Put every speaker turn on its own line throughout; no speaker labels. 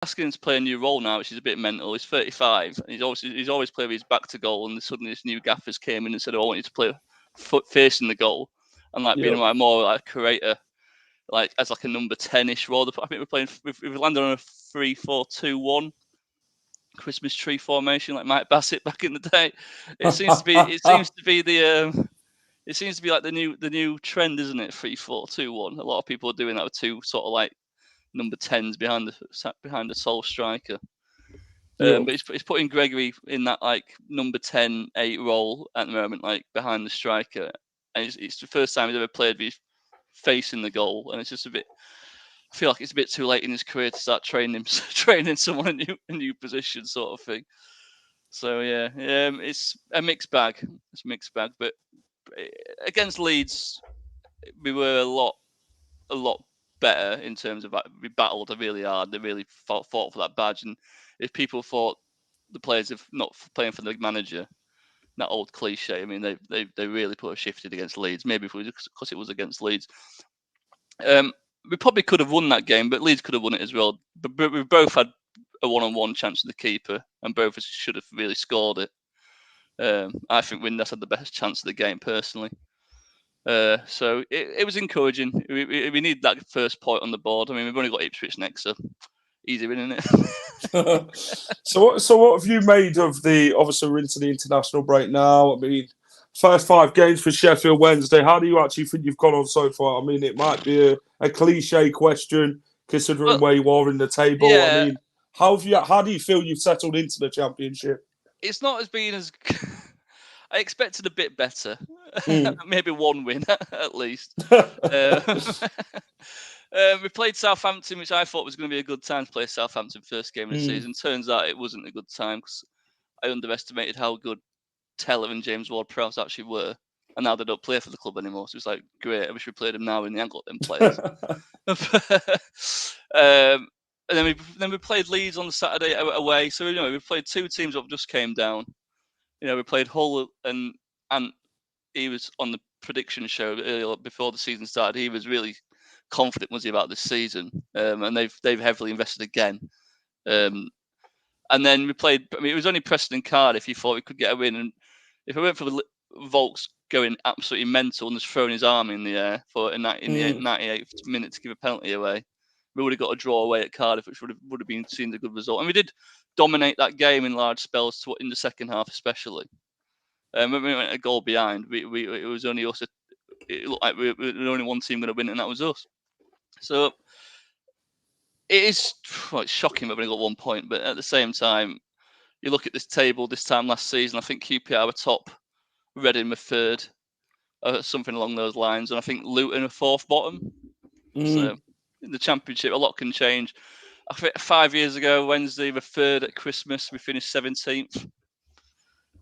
asking him to play a new role now, which is a bit mental. He's 35, and he's always played with his back to goal, and suddenly this new gaffers came in and said, "Oh, I want you to play foot facing the goal," and like being like more like a creator, like as like a number 10-ish role. I think we've landed on a 3-4-2-1 Christmas tree formation, like Mike Bassett back in the day. It seems to be like the new trend, isn't it? 3-4-2-1. A lot of people are doing that with two sort of like number 10s behind the sole striker. But it's putting Gregory in that like number 10-8 role at the moment, like behind the striker, and it's the first time he's ever played with facing the goal, and it's just a bit. I feel like it's a bit too late in his career to start training someone a new position, sort of thing. So yeah, it's a mixed bag. It's a mixed bag, but against Leeds, we were a lot better in terms of we battled really hard. They really fought for that badge, and if people thought the players are not playing for the manager, that old cliche. I mean, they really put a shifted against Leeds. Maybe because it was against Leeds. We probably could have won that game, but Leeds could have won it as well. But we both had a one-on-one chance with the keeper, and both of us should have really scored it. I think Windass had the best chance of the game, personally. So it was encouraging. We need that first point on the board. I mean, we've only got Ipswich next, so easy win, isn't
it? So what have you made of the? Obviously, we're into the international break now. I mean, first 5 games for Sheffield Wednesday. How do you actually think you've gone on so far? I mean, it might be a cliche question considering where you are in the table. Yeah. I mean, how do you feel you've settled into the Championship?
It's not as been as I expected a bit better. Maybe one win at least. We played Southampton, which I thought was going to be a good time to play Southampton first game of the season. Turns out it wasn't a good time because I underestimated how good Teller and James Ward-Prowse actually were. And now they don't play for the club anymore. So it's like, great, I wish we played them now and they haven't got them players. And then we played Leeds on the Saturday away. So, we played 2 teams that just came down. We played Hull and he was on the prediction show earlier before the season started. He was really confident, was he, about this season? And they've heavily invested again. And then we played. I mean, it was only Preston and Cardiff. He thought we could get a win, and if it went for the Volks going absolutely mental and just throwing his arm in the air in the 98th minute to give a penalty away, we would have got a draw away at Cardiff, which would have been seen as a good result. And we did dominate that game in large spells in the second half, especially. When we went a goal behind, it was only us. It looked like we were the only one team going to win, and that was us. So it is it's shocking that we only got 1 point, but at the same time, you look at this table this time last season, I think QPR were top, Reading were third, something along those lines, and I think Luton were 4th bottom. So in the Championship, a lot can change. I think 5 years ago, Wednesday were 3rd at Christmas, we finished 17th.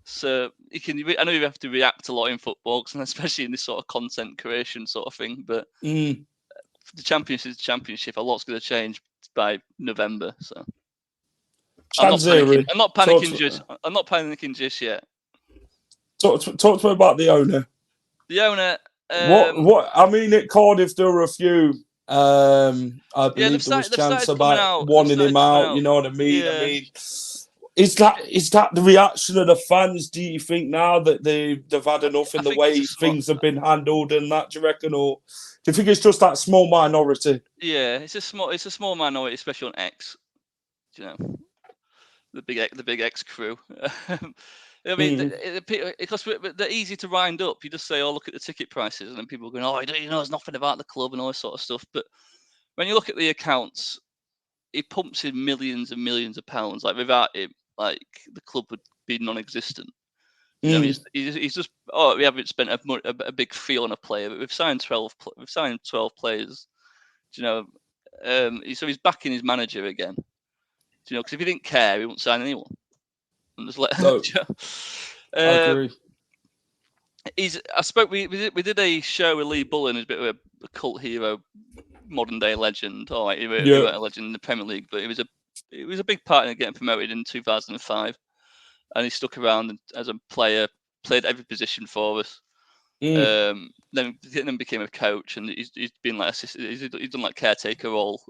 So I know you have to react a lot in football, especially in this sort of content creation sort of thing, but the Championship is the Championship. A lot's going to change by November, so I'm not panicking just yet.
Talk to me about the owner.
The owner.
What? I mean, at Cardiff there were a few. I believe there was chance about wanting him out. You know what I mean? Yeah. I mean, is that the reaction of the fans? Do you think now that they've had enough in the way things have been handled and that? Do you reckon, or do you think it's just that small minority?
Yeah, it's a small minority, especially on X. The big X crew. I mean, because they're easy to wind up. You just say, "Oh, look at the ticket prices," and then people are going, "Oh, there's nothing about the club and all this sort of stuff." But when you look at the accounts, he pumps in millions and millions of pounds. Like without him, like the club would be non-existent. He's just we haven't spent a big fee on a player, but we've signed 12 players. So he's backing his manager again. Because if he didn't care, he wouldn't sign anyone. And just let.
No. I agree.
We did a show with Lee Bullen, who's a bit of a cult hero, modern day legend. All right, he weren't a legend in the Premier League, but it was a big part in getting promoted in 2005, and he stuck around as a player, played every position for us. Then became a coach, and he's been like he's done like caretaker role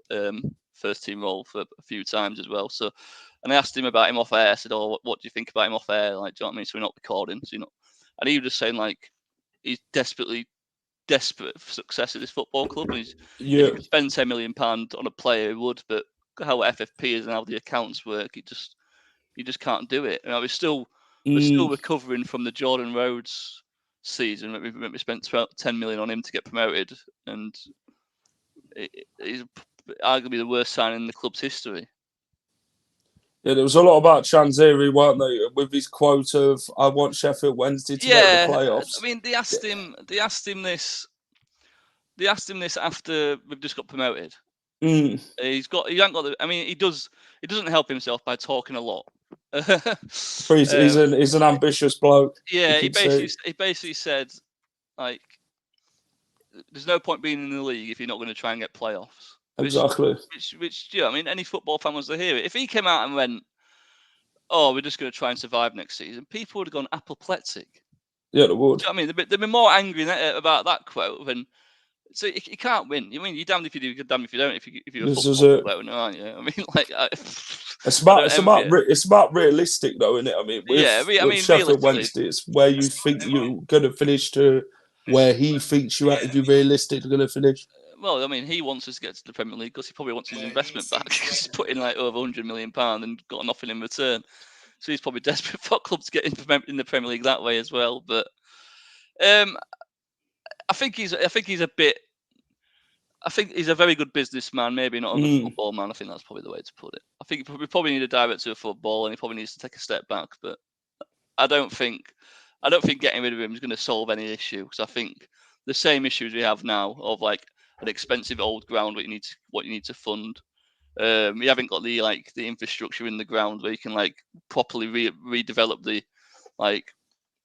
first team role for a few times as well. So, and I asked him about him off air. I said, "Oh, what do you think about him off air? Like, do you know what I mean? So we're not recording, so you're not." And he was just saying like he's desperate for success at this football club. And if you could spend £10 million on a player, he would. But how FFP is and how the accounts work, you just can't do it. We're still recovering from the Jordan Rhodes season. We spent 10 million on him to get promoted, and he's arguably the worst signing in the club's history.
Yeah, there was a lot about Chanziri, weren't they, with his quote of "I want Sheffield Wednesday to make the playoffs."
I mean, they asked him this after we've just got promoted. He hasn't got the. I mean, he doesn't help himself by talking a lot.
He's an ambitious bloke.
Yeah, he basically said like, there's no point being in the league if you're not going to try and get playoffs.
Exactly.
Which I mean, any football fan wants to hear it. If he came out and went, "Oh, we're just going to try and survive next season," people would have gone apoplectic.
Yeah, they would.
Do you know what I mean, they'd be more angry about that quote than. So you can't win. I mean, you're damned if you do, you're damned if you don't. If you're a football player, aren't you? I mean, like
it's about realistic, though, isn't it? I mean, with Sheffield Wednesday, it's where you think you're going to finish to where he thinks you have to be realistic to going to finish.
Well, I mean, he wants us to get to the Premier League because he probably wants his investment back. He's put in like over £100 million and got nothing in return. So he's probably desperate for clubs to get in the Premier League that way as well. But I think he's a very good businessman, maybe not a good football man. I think that's probably the way to put it. I think we probably need a director of football, and he probably needs to take a step back. But I don't think getting rid of him is going to solve any issue, because I think the same issues we have now of like an expensive old ground what you need to fund. You haven't got the infrastructure in the ground where you can like properly redevelop the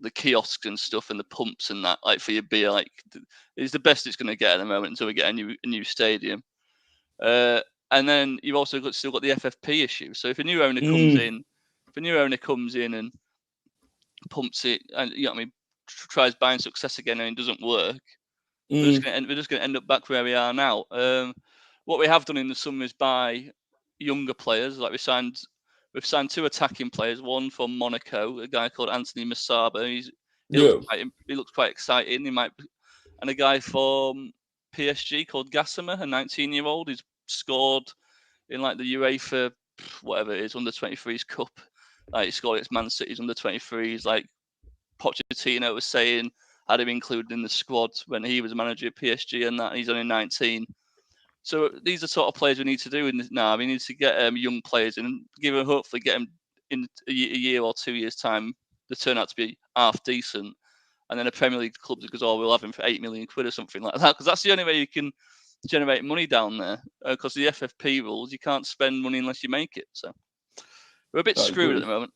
kiosks and stuff and the pumps and that, like for your beer. Like it's the best it's going to get at the moment until we get a new stadium. And then you've also still got the FFP issue. So if a new owner comes in and pumps it, and you know what I mean, tries buying success again and it doesn't work, we're just going to end up back where we are now. What we have done in the summer is buy younger players. Like we've signed 2 attacking players. One from Monaco, a guy called Anthony Masaba. He looks quite exciting. And a guy from PSG called Gassama, a 19-year-old. He's scored in like the UEFA, whatever it is, under-23s cup. Like he scored against Man City's under-23s. Like Pochettino was saying, had him included in the squad when he was manager at PSG, and that he's only 19. So these are sort of players we need to do now. We need to get young players and hopefully get them in a year or 2 years' time. They turn out to be half decent, and then a Premier League club that goes, "Oh, we'll have him for £8 million or something like that," because that's the only way you can generate money down there. Because the FFP rules, you can't spend money unless you make it. So we're a bit screwed at the moment.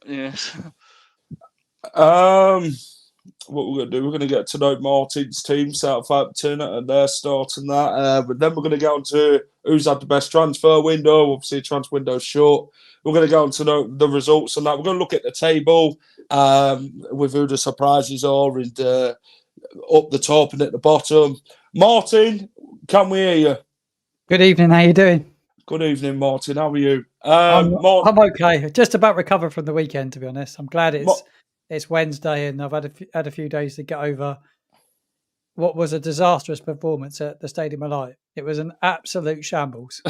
Yes.
What we're going to do, we're going to get to know Martin's team, Southampton, and their start and that. But then we're going to get on to who's had the best transfer window. Obviously, transfer window's short. We're going to go on to know the results and that. We're going to look at the table with who the surprises are, and up the top and at the bottom. Martin, can we hear you?
Good evening. How you doing?
Good evening, Martin. How are you?
I'm okay. Just about recovered from the weekend, to be honest. I'm glad it's Wednesday, and I've had a few days to get over what was a disastrous performance at the Stadium of Light. It was an absolute shambles.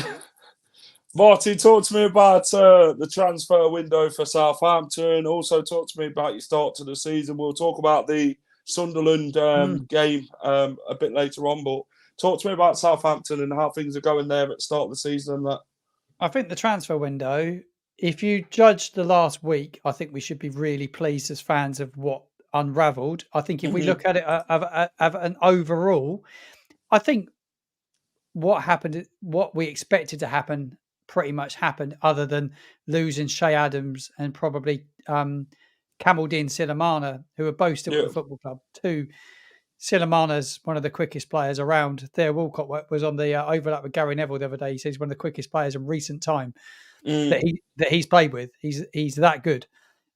Martin, talk to me about the transfer window for Southampton. Also, talk to me about your start to the season. We'll talk about the Sunderland game a bit later on, but talk to me about Southampton and how things are going there at the start of the season and that.
I think the transfer window, if you judge the last week, I think we should be really pleased as fans of what unravelled. I think if we look at it of an overall, I think what happened, what we expected to happen, pretty much happened, other than losing Shea Adams and probably Kamaldeen Silamana, who are both still at the football club. Silamana's one of the quickest players around. Theo Walcott was on the overlap with Gary Neville the other day. He says he's one of the quickest players in recent time that he's played with. He's that good.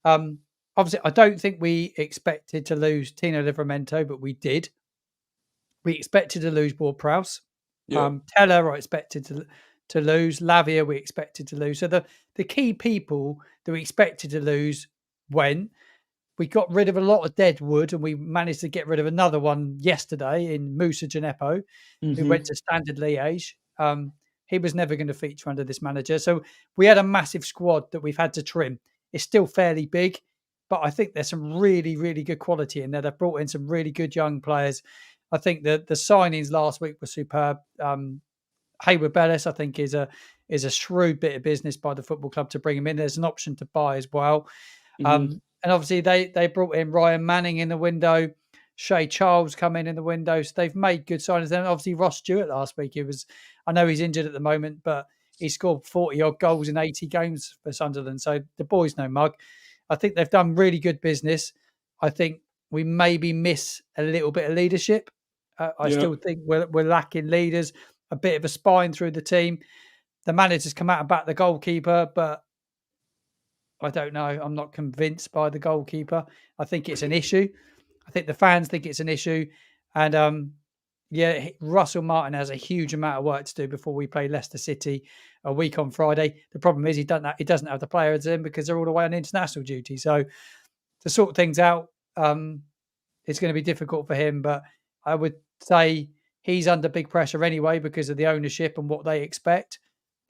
Obviously, I don't think we expected to lose Tino Livramento, but we did. We expected to lose Ward-Prowse. Teller, I expected to lose. Lavia, we expected to lose. So the key people that we expected to lose went. We got rid of a lot of dead wood, and we managed to get rid of another one yesterday in Moussa Djenepo, who went to Standard Liège. He was never going to feature under this manager. So we had a massive squad that we've had to trim. It's still fairly big, but I think there's some really, really good quality in there. They've brought in some really good young players. I think that the signings last week were superb. Hayward Bellis, I think, is a shrewd bit of business by the football club to bring him in. There's an option to buy as well. And obviously they brought in Ryan Manning in the window. Shay Charles come in the window. So they've made good signings. Then obviously Ross Stewart last week. I know he's injured at the moment, but he scored 40 odd goals in 80 games for Sunderland. So the boy's no mug. I think they've done really good business. I think we maybe miss a little bit of leadership. I still think we're lacking leaders, a bit of a spine through the team. The manager's come out and backed the goalkeeper, but I don't know. I'm not convinced by the goalkeeper. I think it's an issue. I think the fans think it's an issue. And Russell Martin has a huge amount of work to do before we play Leicester City a week on Friday. The problem is he doesn't have the players in because they're all away on international duty. So to sort things out, it's going to be difficult for him. But I would say he's under big pressure anyway because of the ownership and what they expect.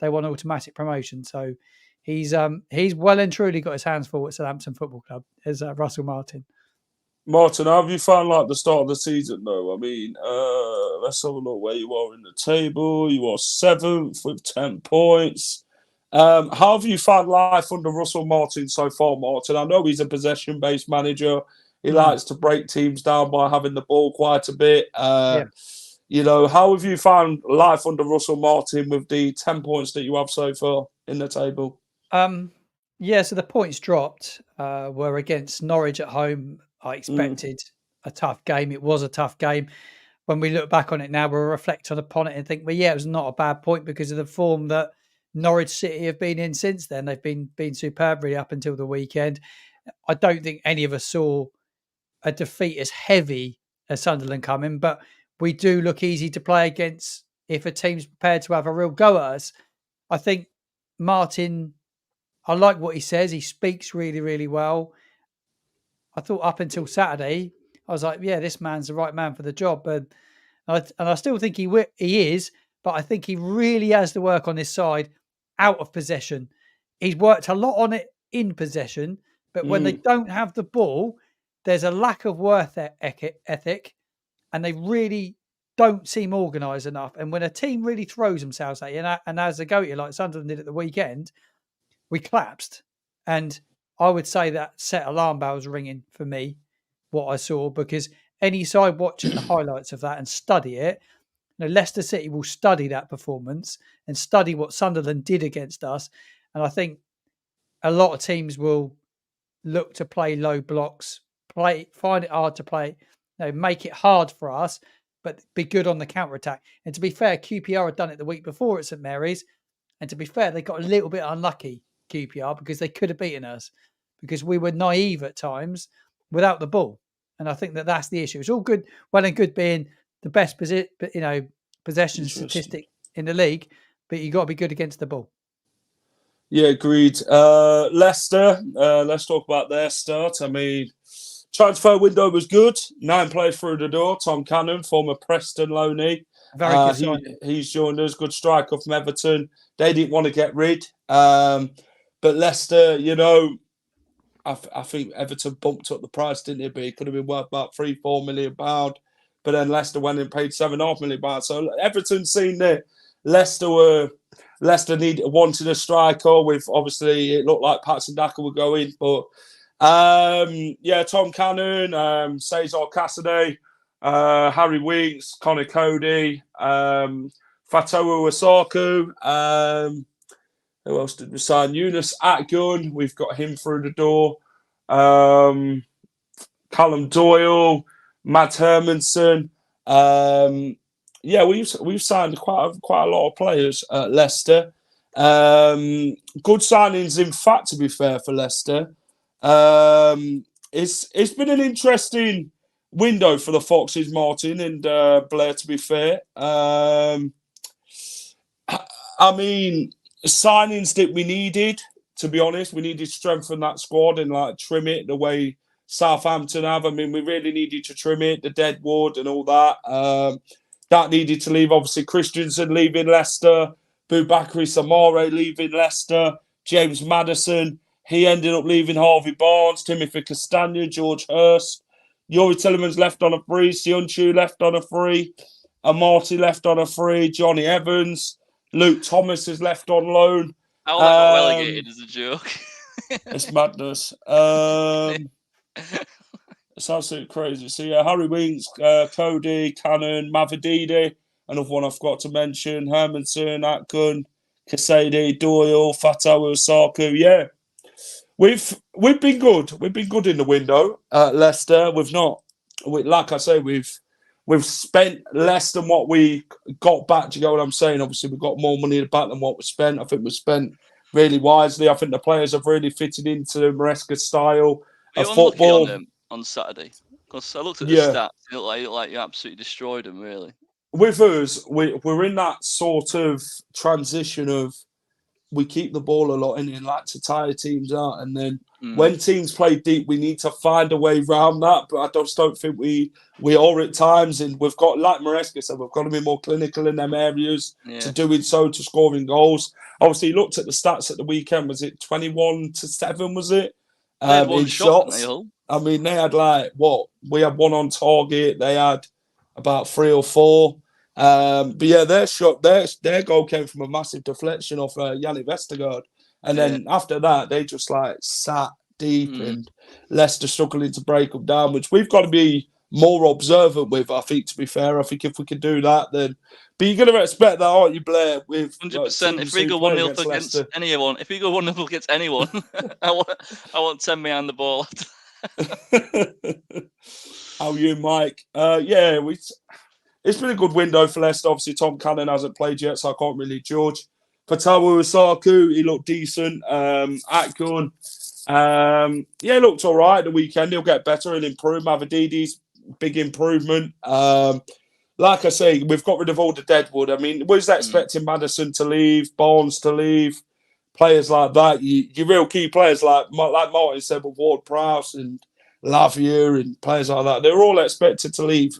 They want automatic promotion. So he's well and truly got his hands full at Southampton Football Club, as Russell Martin.
Martin, how have you found the start of the season though? I mean, let's have a look where you are in the table. You are 7th with 10 points. How have you found life under Russell Martin so far, Martin? I know he's a possession-based manager. He likes to break teams down by having the ball quite a bit. You know, how have you found life under Russell Martin with the 10 points that you have so far in the table?
So the points dropped were against Norwich at home. I expected a tough game. It was a tough game. When we look back on it now, we'll reflect upon it and think, well, it was not a bad point because of the form that Norwich City have been in since then. They've been superb really up until the weekend. I don't think any of us saw a defeat as heavy as Sunderland coming, but we do look easy to play against if a team's prepared to have a real go at us. I think Martin, I like what he says. He speaks really, really well. I thought up until Saturday, I was like, yeah, this man's the right man for the job. And I still think he is, but I think he really has to work on his side out of possession. He's worked a lot on it in possession, but when they don't have the ball, there's a lack of work ethic, and they really don't seem organised enough. And when a team really throws themselves at you, and as they go at you like Sunderland did at the weekend, we collapsed. And I would say that set alarm bells ringing for me, what I saw, because any side watching the highlights of that and study it, Leicester City will study that performance and study what Sunderland did against us. And I think a lot of teams will look to play low blocks, find it hard to play, make it hard for us, but be good on the counter-attack. And to be fair, QPR had done it the week before at St Mary's. And to be fair, they got a little bit unlucky, QPR, because they could have beaten us because we were naive at times without the ball. And I think that's the issue. It's all good, well and good being the best possession statistic in the league, but you got to be good against the ball.
Yeah, agreed. Leicester, let's talk about their start. I mean, transfer window was good. 9 players through the door. Tom Cannon, former Preston loanee.
Very good signing.
He's joined us. Good striker from Everton. They didn't want to get rid. But Leicester, I think Everton bumped up the price, didn't it? But it could have been worth about £3-4 million. But then Leicester went and paid £7.5 million. So Everton's seen that Leicester wanted a striker with, obviously, it looked like Patson Daka would go in. But, Tom Cannon, Cesar Cassidy, Harry Weeks, Connor Cody, Fatowu Asaku, who else did we sign? Yunus Atgun, we've got him through the door. Callum Doyle, Matt Hermanson. We've signed quite a lot of players at Leicester. Good signings, in fact, to be fair, for Leicester. It's been an interesting window for the Foxes, Martin and Blair, to be fair. I mean, signings that we needed, to be honest, we needed to strengthen that squad and like trim it the way Southampton have. I mean, we really needed to trim it, the dead wood and all that. That needed to leave. Obviously, Christensen leaving Leicester, Boubakary Samare leaving Leicester, James Maddison, he ended up leaving Harvey Barnes, Timothy Castagna, George Hurst. Yuri Tillemans left on a free, Sionchu left on a free, Amati left on a free, Johnny Evans, Luke Thomas is left on loan.
How that got relegated is a joke.
It's madness. It's absolutely crazy. So yeah, Harry Winks, Cody, Cannon, Mavididi, another one I forgot to mention, Hermanson, Atkun, Kasedi, Doyle, Fatawu, Saku. Yeah. We've been good. We've been good in the window at Leicester. Like I say, we've spent less than what we got back. Do you get what I'm saying? Obviously, we've got more money back than what we spent. I think we spent really wisely. I think the players have really fitted into Maresca's style of football.
On Saturday, because I looked at the stats. It looked like you absolutely destroyed them. Really,
with us, we're in that sort of transition of we keep the ball a lot in and like to tire teams out, and then when teams play deep, we need to find a way around that. But I just don't think we are at times, and we've got, like Maresca said, we've got to be more clinical in them areas to doing so, to scoring goals. Obviously, you looked at the stats at the weekend. Was it 21-7? Was it?
In shots.
I mean, they had we had one on target. They had about 3 or 4. But yeah, their goal came from a massive deflection off Yannick Vestergaard. And then after that, they just sat deep and Leicester struggling to break them down, which we've got to be more observant with, I think, to be fair. I think if we can do that, then... But you're going to expect that, aren't you, Blair? With
100%. If we go 1-0 against anyone, I want 10 behind the ball.
How are you, Mike? It's been a good window for Leicester. Obviously, Tom Cannon hasn't played yet, so I can't really judge. Fatawu Saku, he looked decent. Atkun, looked all right the weekend. He'll get better and improve. Mavadidi's big improvement. Like I say, we've got rid of all the deadwood. I mean, was expecting Maddison to leave, Barnes to leave, players like that? Your real key players like Martin said with Ward-Prowse and Lavia and players like that, they're all expected to leave.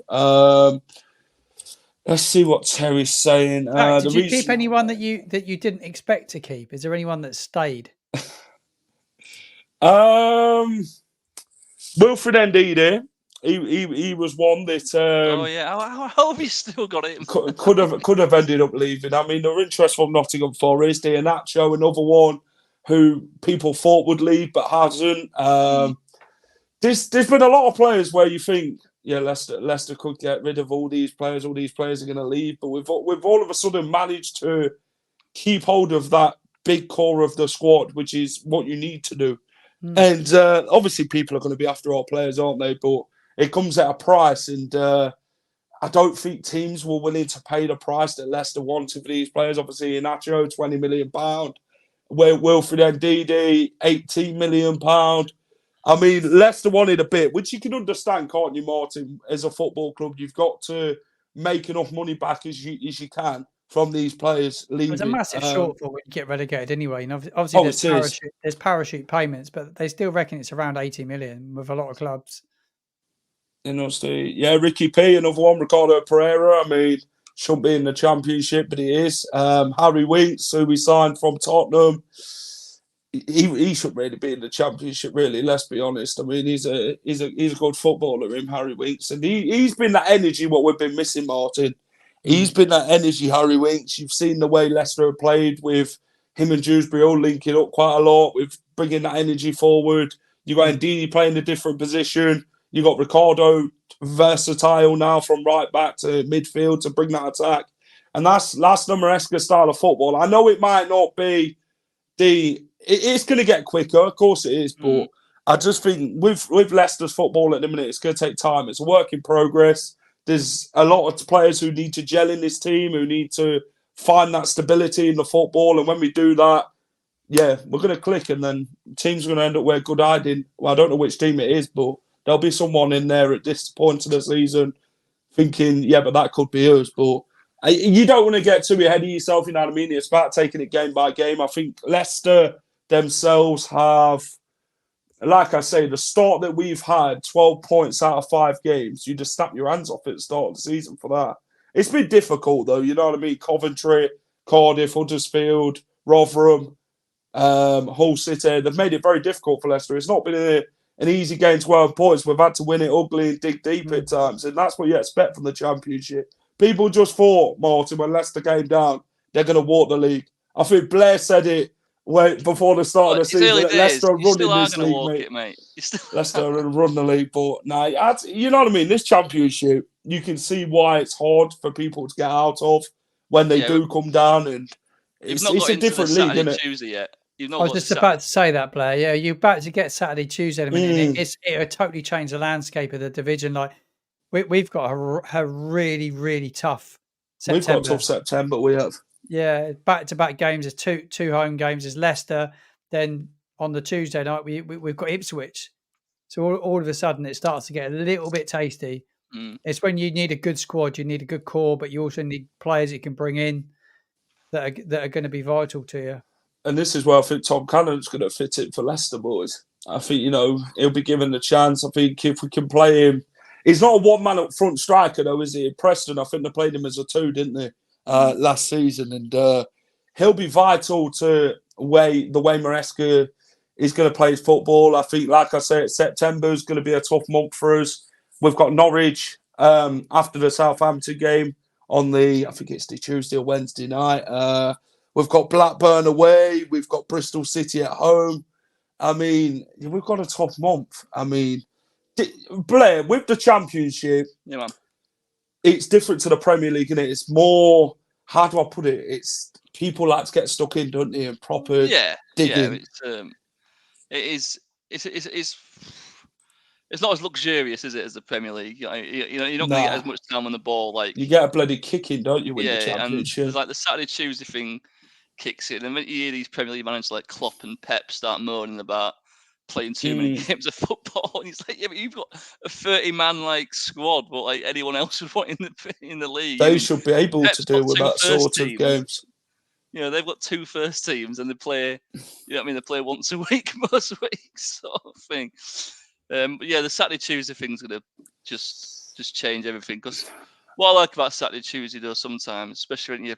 Let's see what Terry's saying.
Did you keep anyone that you didn't expect to keep? Is there anyone that stayed?
Wilfred Ndidi. He was one that.
How have you still got it?
could have ended up leaving. I mean, they're interested from Nottingham Forest. Iheanacho, another one who people thought would leave but hasn't. There's been a lot of players where you think, Leicester could get rid of all these players. All these players are going to leave, but we've all of a sudden managed to keep hold of that big core of the squad, which is what you need to do. And obviously, people are going to be after our players, aren't they? But it comes at a price, and I don't think teams were willing to pay the price that Leicester wanted for these players. Obviously, Iheanacho, £20 million. Wilfred Ndidi, £18 million. I mean, Leicester wanted a bit, which you can understand, can't you, Martin? As a football club, you've got to make enough money back as you can from these players leaving.
There's a massive shortfall when you get relegated anyway. And obviously, there's parachute payments, but they still reckon it's around 80 million with a lot of clubs.
Ricky P, another one, Ricardo Pereira. I mean, shouldn't be in the Championship, but he is. Harry Winks, who we signed from Tottenham. He should really be in the Championship, really, let's be honest. I mean, he's a good footballer, Harry Winks. And he's been that energy what we've been missing, Martin. He's been that energy, Harry Winks. You've seen the way Leicester have played with him and Dewsbury all linking up quite a lot, with bringing that energy forward. You got Ndidi playing a different position. You got Ricardo versatile now from right back to midfield to bring that attack. And that's the Maresca style of football. I know it might not be it's going to get quicker, of course it is, but I just think with Leicester's football at the minute, it's going to take time. It's a work in progress. There's a lot of players who need to gel in this team, who need to find that stability in the football. And when we do that, we're going to click, and then teams are going to end up where good hiding. Well, I don't know which team it is, but there'll be someone in there at this point of the season thinking, but that could be us. But You don't want to get too ahead of yourself, you know what I mean? It's about taking it game by game. I think Leicester themselves have, like I say, the start that we've had, 12 points out of 5 games, you just snap your hands off at the start of the season for that. It's been difficult, though, you know what I mean? Coventry, Cardiff, Huddersfield, Rotherham, Hull City, they've made it very difficult for Leicester. It's not been an easy game, 12 points. We've had to win it ugly and dig deep at times, and that's what you expect from the Championship. People just thought, Martin, when Leicester came down, they're going to walk the league. I think Blair said it before the start of the season. Leicester are running this league, mate. Leicester are running the league, but you know what I mean? This Championship, you can see why it's hard for people to get out of when they do come down, and it's a different league, isn't it?
Tuesday yet.
I was just about to say that, Blair. Yeah, you're about to get Saturday, Tuesday in a minute. It'll totally change the landscape of the division. Like we've got a really, really tough September.
We've got a tough September. We have.
Yeah, back-to-back games. There's two home games. There's Leicester. Then on the Tuesday night, we've got Ipswich. So all of a sudden, it starts to get a little bit tasty. It's when you need a good squad, you need a good core, but you also need players you can bring in that are going to be vital to you.
And this is where I think Tom Cannon's going to fit it for Leicester, boys. I think, he'll be given the chance. I think if we can play him... He's not a one-man up front striker, though, is he? Preston, I think they played him as a 2, didn't they, last season? And he'll be vital to the way Maresca is going to play his football. I think, like I said, September is going to be a tough month for us. We've got Norwich after the Southampton game on I think it's the Tuesday or Wednesday night. We've got Blackburn away. We've got Bristol City at home. I mean, we've got a tough month. I mean, Blair, with the Championship, it's different to the Premier League, isn't it? It's more, how do I put it? It's people like to get stuck in, don't they? And proper digging.
It's not as luxurious, is it, as the Premier League? You're not going to get as much time on the ball. Like
you get a bloody kicking, don't you, in the Championship?
And there's like the Saturday Tuesday thing kicks in, and then you hear these Premier League managers like Klopp and Pep start moaning about playing too many games of football, and he's like, "Yeah, but you've got a 30-man like squad, but like anyone else would want in the league."
They should be able to deal with that sort of games.
They've got 2 first teams, and they play. They play once a week, most weeks, sort of thing. But the Saturday Tuesday thing's gonna just change everything. Because what I like about Saturday Tuesday, though, sometimes, especially when you're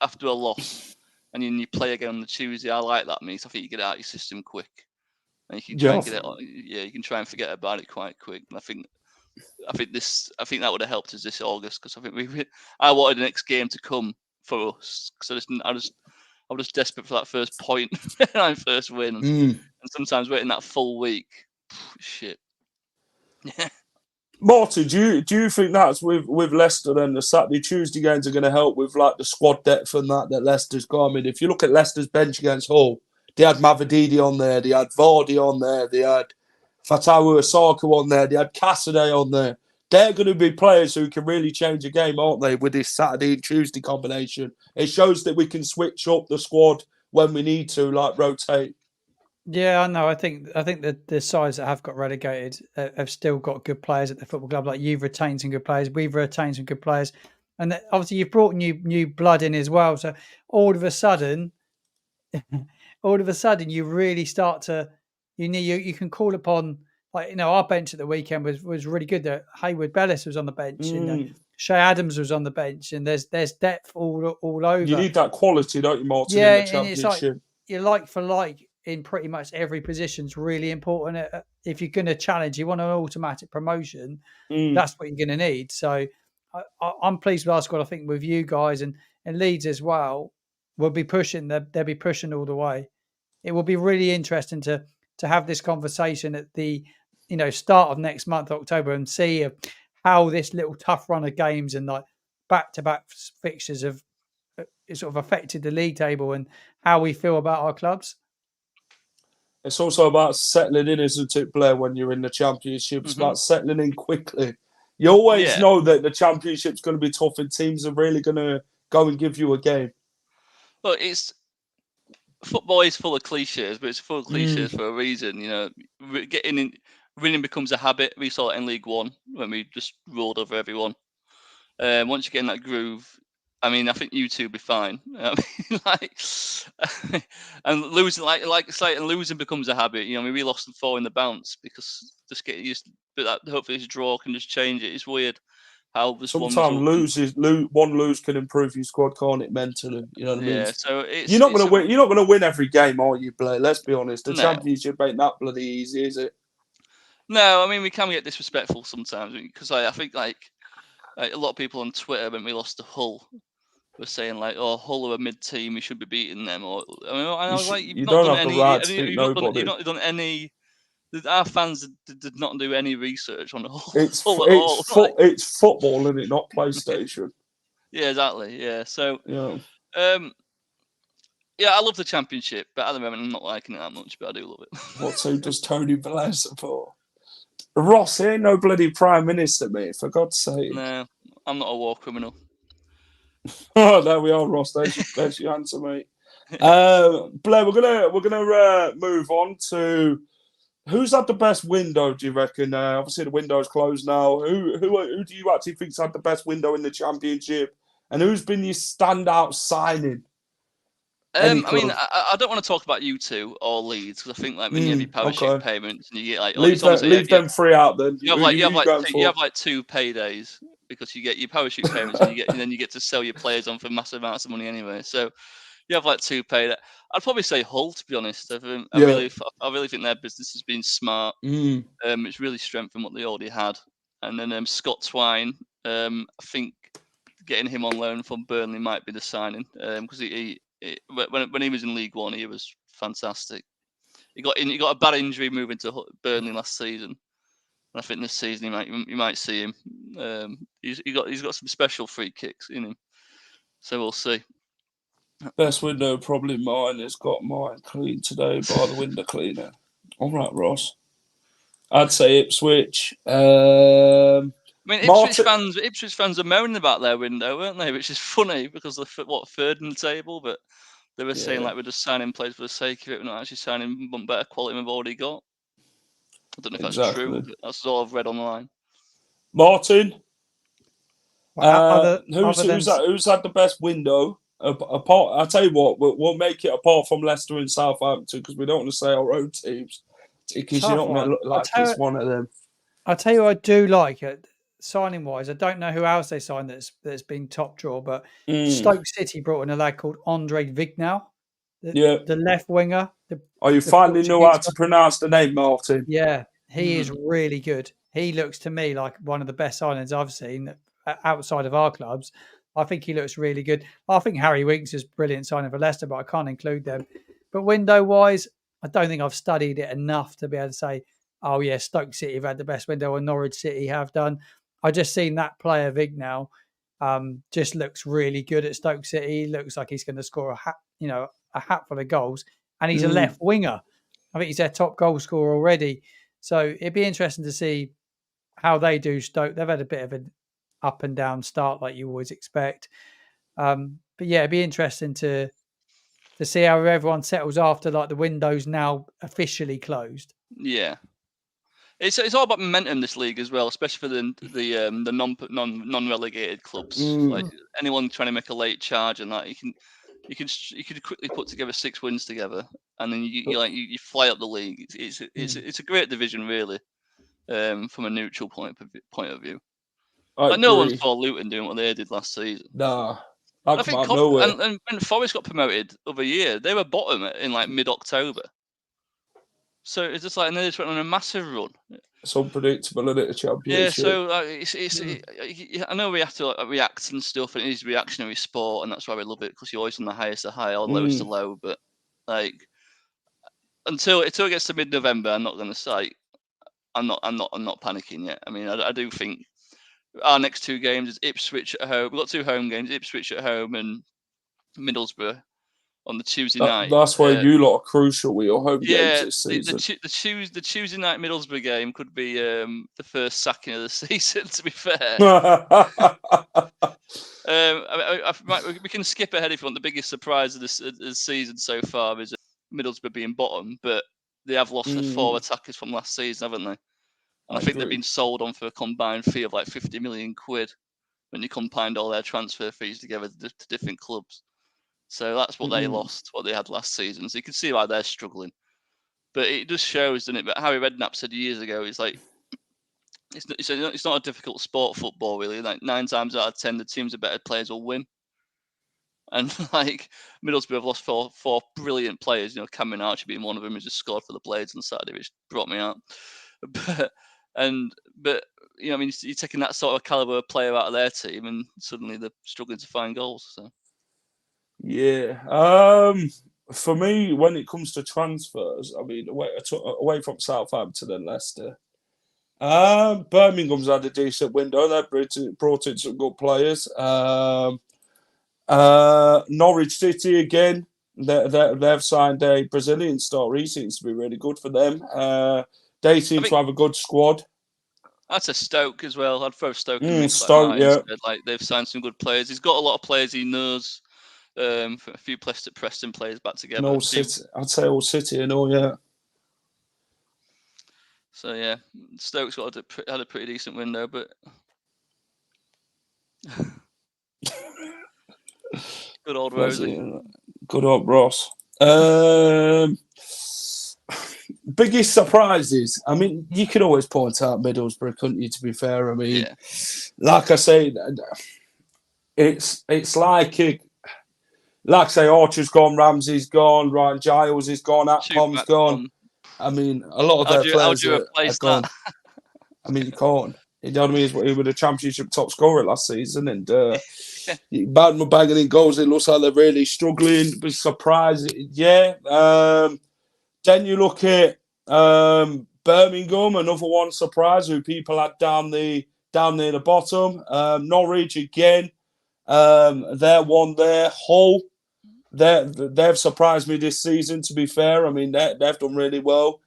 after a loss and you play again on the Tuesday, I like that. Means I think you get it out of your system quick, and you can try and get it. You can try and forget about it quite quick. And I think that would have helped us this August, because I think I wanted the next game to come for us, because I was just desperate for that first point and first win, and sometimes waiting that full week, shit. Yeah.
Marty, do you think that's with Leicester then the Saturday Tuesday games are going to help with like the squad depth and that Leicester's got? I mean, if you look at Leicester's bench against Hull, they had Mavididi on there, they had Vardy on there, they had Fatawu Asako on there, they had Cassidy on there. They're going to be players who can really change a game, aren't they, with this Saturday and Tuesday combination? It shows that we can switch up the squad when we need to, like rotate.
Yeah, I know. I think that the sides that have got relegated have still got good players at the football club. Like, you've retained some good players, we've retained some good players, and obviously you've brought new blood in as well. So all of a sudden, you really start to you can call upon, like, our bench at the weekend was really good. There, Hayward Bellis was on the bench, and Shea Adams was on the bench, and there's depth all over.
You need that quality, don't you, Martin?
Yeah,
in the Championship.
And it's like you're like for like in pretty much every position is really important. If you're going to challenge, you want an automatic promotion, that's what you're going to need. So I'm pleased with our squad. I think with you guys and Leeds as well, we'll be pushing. They'll be pushing all the way. It will be really interesting to have this conversation at the start of next month, October, and see how this little tough run of games and like back-to-back fixtures have sort of affected the league table and how we feel about our clubs.
It's also about settling in, isn't it, Blair, when you're in the Championship? It's about settling in quickly. You always know that the Championship's going to be tough and teams are really going to go and give you a game.
Well, football is full of cliches, but it's full of cliches for a reason. Winning becomes a habit. We saw it in League One when we just rolled over everyone. Once you get in that groove, I mean, I think you two will be fine. I mean, like, and losing, and losing becomes a habit. You know, I mean, we lost 4 in the bounce because just get used. But that, hopefully, this draw can just change it. It's weird how this
sometimes one lose can improve your squad, can't it? Mentally, you know what I mean?
Yeah. So
you're not going to win. You're not going to win every game, are you, Blair? Let's be honest. The Championship ain't that bloody easy, is it?
No, I mean we can get disrespectful sometimes because I think like a lot of people on Twitter when we lost to Hull were saying like, "Oh, Hull are a mid-team, we should be beating them." Or I was like,
"You've not done any.
You've not done any. Our fans did not do any research on Hull.
It's
football,
isn't it? Not PlayStation."
Yeah, exactly. Yeah, so
yeah.
Yeah, I love the Championship, but at the moment I'm not liking it that much. But I do love it.
What so does Tony Blair support? Ross, he ain't no bloody Prime Minister, mate, for God's sake.
No, I'm not a war criminal.
Oh, there we are, Ross. There's your answer, mate. Blair, we're gonna move on to who's had the best window, do you reckon? Obviously the window's closed now. Who do you actually think's had the best window in the Championship? And who's been your standout signing?
I mean, I don't want to talk about you two or Leeds because I think like when you have your parachute payments and you get like
leave them three out then.
You have like 2 paydays because you get your parachute payments and then you get to sell your players on for massive amounts of money anyway. So you have like 2 paydays. I'd probably say Hull, to be honest. I really think their business has been smart. It's really strengthened what they already had. And then Scott Twine, I think getting him on loan from Burnley might be the signing because when he was in League One, he was fantastic. He got a bad injury moving to Burnley last season, and I think this season you might see him. He's got some special free kicks in him, so we'll see.
Best window probably mine. Has got mine cleaned today by the window cleaner. All right, Ross. I'd say Ipswich.
I mean, Ipswich fans are moaning about their window, weren't they? Which is funny because they're 3rd in the table, but they were saying like we're just signing players for the sake of it. We're not actually signing better quality than we've already got. I don't know if that's true. But that's all I've read online.
Martin, who's had the best window? Apart, I tell you what, we'll make it apart from Leicester and Southampton because we don't want to say our own teams because you're not going to look like it's one of them.
I'll tell you, I do like it. Signing wise, I don't know who else they signed that's been top draw, but Stoke City brought in a lad called Andre Vignal, the left winger.
You finally know how to pronounce the name, Martin.
Yeah, he is really good. He looks to me like one of the best signings I've seen outside of our clubs. I think he looks really good. I think Harry Winks is brilliant signing for Leicester, but I can't include them. But window wise, I don't think I've studied it enough to be able to say, oh yeah, Stoke City have had the best window and Norwich City have done. I just seen that player Vignal just looks really good at Stoke City. He looks like he's going to score a hatful of goals, and he's a left winger. I think he's their top goal scorer already. So it'd be interesting to see how they do Stoke. They've had a bit of an up and down start like you always expect. But yeah, it'd be interesting to see how everyone settles after like the window's now officially closed.
Yeah. It's all about momentum this league as well, especially for the non-relegated clubs. Like anyone trying to make a late charge and that you can quickly put together 6 wins together, and then you fly up the league. It's a great division really, from a neutral point of view. Like no one's for Luton doing what they did last season.
Nah,
I think and when Forest got promoted other year, they were bottom in like mid-October. So it's just like, and they just went on a massive run.
It's unpredictable, isn't it, a Championship?
Yeah, so I know we have to react and stuff, and it is a reactionary sport, and that's why we love it because you're always on the highest of high or lowest of low. But like until it gets to mid-November, I'm not going to say I'm not panicking yet. I mean, I do think our next 2 games is Ipswich at home. We've got 2 home games: Ipswich at home and Middlesbrough on the Tuesday night.
That's why you lot are crucial with your home games this season.
The Tuesday night Middlesbrough game could be the first sacking of the season, to be fair. We can skip ahead if you want. The biggest surprise of the season so far is Middlesbrough being bottom, but they have lost the 4 attackers from last season, haven't they? And I think they've been sold on for a combined fee of like 50 million quid. when you combined all their transfer fees together to different clubs. So that's what they lost, what they had last season. So you can see why they're struggling. But it just shows, doesn't it? But Harry Redknapp said years ago, it's like, it's not a difficult sport, football, really. Like 9 times out of 10, the teams with better players will win. And like Middlesbrough have lost four brilliant players. Cameron Archer being one of them, who just scored for the Blades on Saturday, which brought me out. But you're taking that sort of caliber of player out of their team, and suddenly they're struggling to find goals. So
yeah, for me, when it comes to transfers, I mean, away from Southampton and Leicester, Birmingham's had a decent window. They've brought in some good players. Norwich City again. They've signed a Brazilian star. He seems to be really good for them. They seem to have a good squad.
That's a Stoke as well. I'd throw Stoke in mix
Stoke, yeah.
Like they've signed some good players. He's got a lot of players he knows. A few Preston players back together.
All City, I'd say all City and all, yeah.
So yeah, Stoke's had a pretty decent window, but good old Rosie.
Good old Ross. Biggest surprises. I mean, you could always point out Middlesbrough, couldn't you? To be fair, I mean, like I say, it's like I say, Archer's gone, Ramsey's gone, Ryan Giles is gone, Atcom's gone. I mean, a lot of their players are gone. I mean, you can't. You know what I mean? He was a championship top scorer last season, and bagging in goals. It looks like they're really struggling. Be surprised, yeah. Then you look at Birmingham, another one surprise who people had down near the bottom. Norwich again. They're one there. Hull. They've surprised me this season, to be fair. I mean, they've done really well.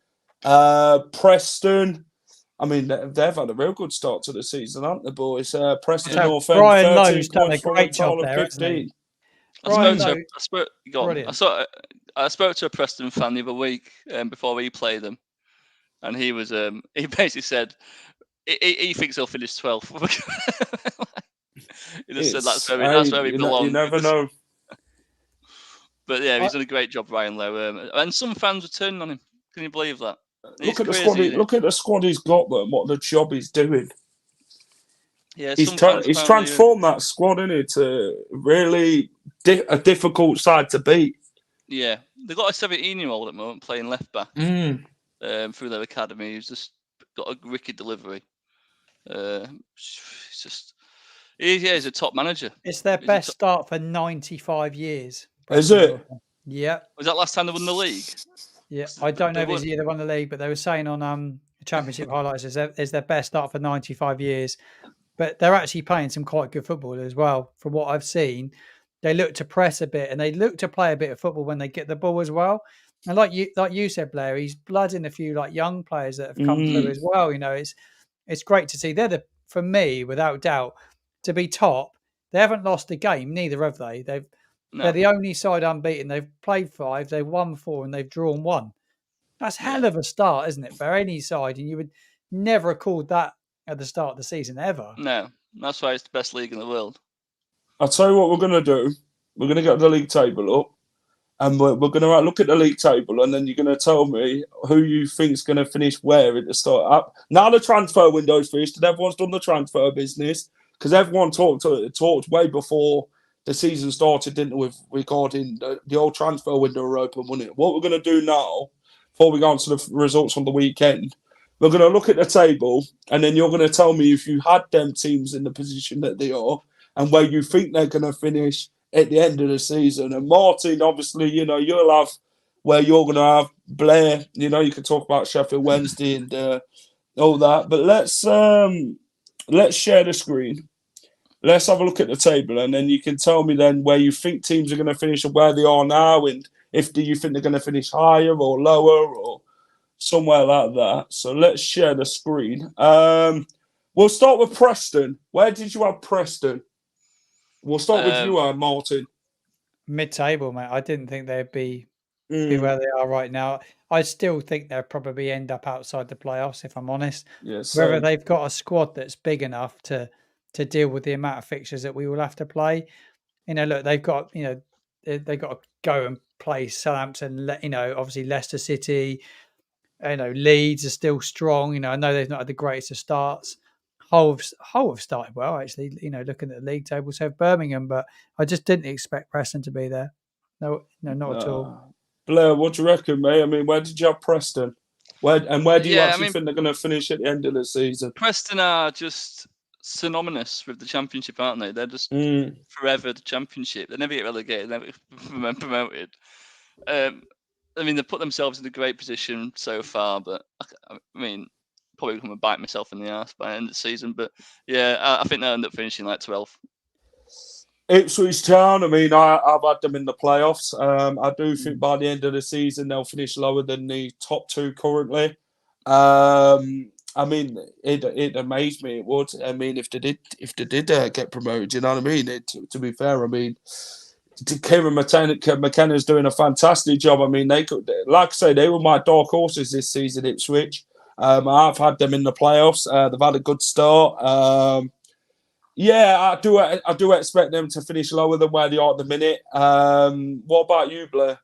Preston, I mean, they've had a real good start to the season, haven't they, boys? Preston North End,
Brian Lowe's done a great job there,
15.
I spoke to a Preston fan the other week before we played them, and he was he basically said he thinks he'll finish 12th. He just said that's where he belongs.
You never know.
But yeah, he's done a great job, Ryan Lowe. And some fans were turning on him. Can you believe that?
Look at the squad he's got, and what the job he's doing.
Yeah,
he's transformed that squad into really a difficult side to beat.
Yeah, they've got a 17-year-old at the moment playing left back through their academy. He's just got a wicked delivery. He's a top manager.
It's their best start for 95 years.
Is it?
Yeah.
Was that last time they won the league?
Yeah, I don't know if it's the year they won the league, but they were saying on Championship highlights is their best start for 95 years. But they're actually playing some quite good football as well. From what I've seen, they look to press a bit and they look to play a bit of football when they get the ball as well. And like you said, Blair, he's blooding a few young players that have come through as well. It's great to see. They're for me, without doubt, to be top. They haven't lost a game, neither have they. They're the only side unbeaten. They've played 5, they've won 4, and they've drawn 1. That's hell of a start, isn't it, for any side? And you would never have called that at the start of the season ever.
No, that's why it's the best league in the world.
I'll tell you what we're going to do. We're going to get the league table up, and we're going to look at the league table, and then you're going to tell me who you think's going to finish where at the start. Now the transfer window's finished, and everyone's done the transfer business, because everyone talked way before the season started, didn't we, regarding the old transfer window were open, wasn't it? What we're going to do now, before we go on to the results on the weekend, we're going to look at the table, and then you're going to tell me if you had them teams in the position that they are and where you think they're going to finish at the end of the season. And Martin, obviously, you'll have where you're going to have Blair. You can talk about Sheffield Wednesday and all that. But let's share the screen. Let's have a look at the table, and then you can tell me then where you think teams are going to finish and where they are now, and do you think they're going to finish higher or lower or somewhere like that. So let's share the screen. We'll start with Preston. Where did you have Preston? We'll start with you, Martin.
Mid-table, mate. I didn't think they'd be where they are right now. I still think they'll probably end up outside the playoffs, if I'm honest.
Yes.
Whether they've got a squad that's big enough to to deal with the amount of fixtures that we will have to play. Look, they've got they've got to go and play Southampton. Obviously Leicester City. Leeds are still strong. I know they've not had the greatest of starts. Hull have started well, actually. Looking at the league table, so have Birmingham, but I just didn't expect Preston to be there. No, not at all.
Blair, what do you reckon, mate? I mean, where did you have Preston? Where do you actually think they're going to finish at the end of the season?
Preston are just synonymous with the Championship, aren't they? They're just forever the Championship. They never get relegated, never promoted. They put themselves in a great position so far, but probably going to bite myself in the ass by the end of the season. But yeah, I think they'll end up finishing like 12th.
Ipswich Town, I've had them in the playoffs. I do think by the end of the season they'll finish lower than the top two currently. It amazed me. It would. If they did get promoted, you know what I mean? To be fair, Kieran McKenna's doing a fantastic job. They could, like I say, they were my dark horses this season, Ipswich. I've had them in the playoffs. They've had a good start. I do expect them to finish lower than where they are at the minute. What about you, Blair?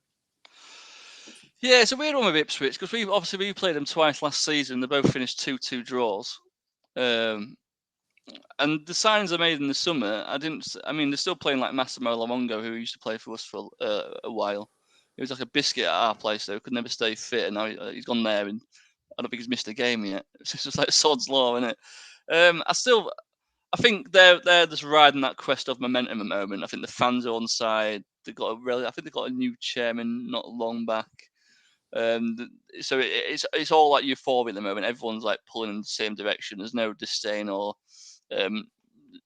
Yeah, it's a weird one with Ipswich because we played them twice last season. They both finished 2-2 draws. And the signs I made in the summer, they're still playing like Massimo Lamongo, who used to play for us for a while. He was like a biscuit at our place, though. Could never stay fit, and now he's gone there, and I don't think he's missed a game yet. It's just like sod's law, isn't it? I think they're just riding that quest of momentum at the moment. I think the fans are on side. I think they've got a new chairman not long back. So it's all like euphoria at the moment. Everyone's like pulling in the same direction. There's no disdain or no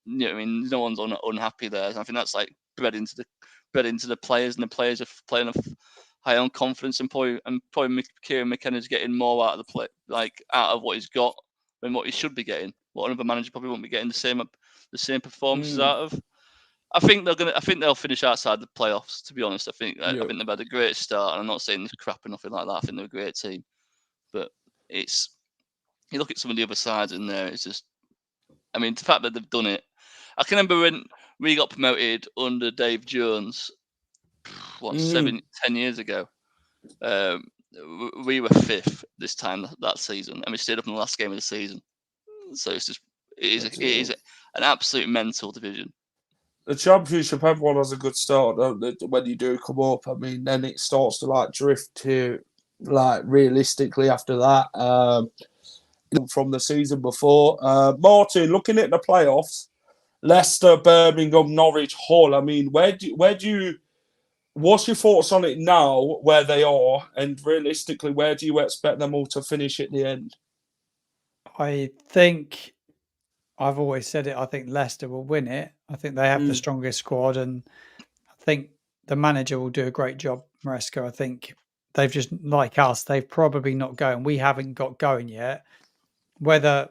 one's unhappy there. And I think that's like bred into the players, and the players are playing high on confidence, and probably Kieran McKenna's getting more out of the play, like out of what he's got than what he should be getting. What another manager probably won't be getting the same performances out of. I think they'll finish outside the playoffs. To be honest, I think they've had a great start, and I'm not saying this crap or nothing like that. I think they're a great team, but you look at some of the other sides in there. It's just, the fact that they've done it. I can remember when we got promoted under Dave Jones, 10 years ago. We were 5th this time that season, and we stayed up in the last game of the season. So it is an absolute mental division.
The Championship, everyone has a good start when you do come up. Then it starts to drift to realistically after that. From the season before, Martin, looking at the playoffs, Leicester, Birmingham, Norwich, Hull. What's your thoughts on it now, where they are, and realistically, where do you expect them all to finish at the end?
I think I've always said it. I think Leicester will win it. I think they have the strongest squad, and I think the manager will do a great job, Maresca. I think they've just, like us, they've probably not going. We haven't got going yet. Whether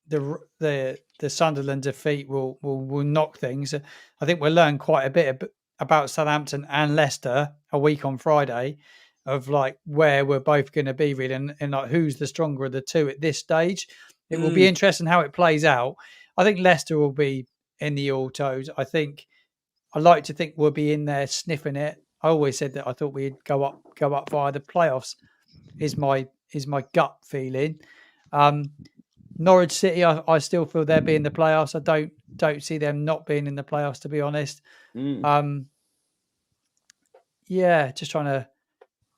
the Sunderland defeat will knock things, I think we'll learn quite a bit about Southampton and Leicester a week on Friday, of where we're both going to be really, and who's the stronger of the two at this stage. It will be interesting how it plays out. I think Leicester will be in the autos. I like to think we'll be in there sniffing it. I always said that I thought we'd go up via the playoffs. Is my gut feeling. Norwich City, I still feel they'll be in the playoffs. I don't see them not being in the playoffs, to be honest. Just trying to.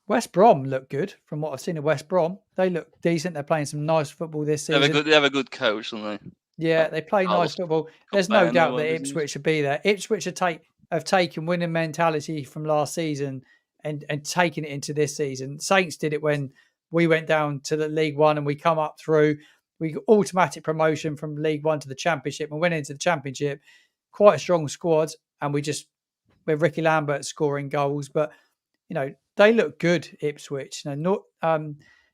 West Brom look good from what I've seen of West Brom. They look decent. They're playing some nice football this season.
They have a good coach, don't they?
Yeah, they play nice football. There's no doubt that Ipswich should be there. Ipswich have taken winning mentality from last season and taken it into this season. Saints did it when we went down to the League One and we come up through. We got automatic promotion from League One to the Championship and went into the Championship. Quite a strong squad, and with Ricky Lambert scoring goals, but they look good, Ipswich.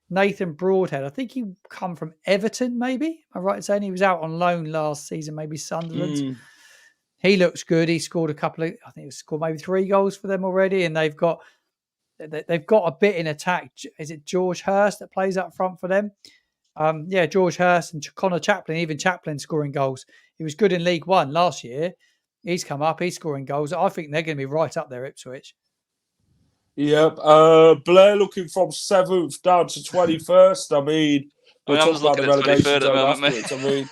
Nathan Broadhead, I think he come from Everton, maybe. Am I right in saying he was out on loan last season, maybe Sunderland? He looks good. He scored I think he scored maybe 3 goals for them already, and they've got a bit in attack. Is it George Hurst that plays up front for them? George Hurst and Connor Chaplin, even Chaplin scoring goals. He was good in League One last year. He's come up. He's scoring goals. I think they're going to be right up there, Ipswich.
Yep. Blair looking from 7th down to 21st. I mean, we'll talk about the relegation zone afterwards. I mean,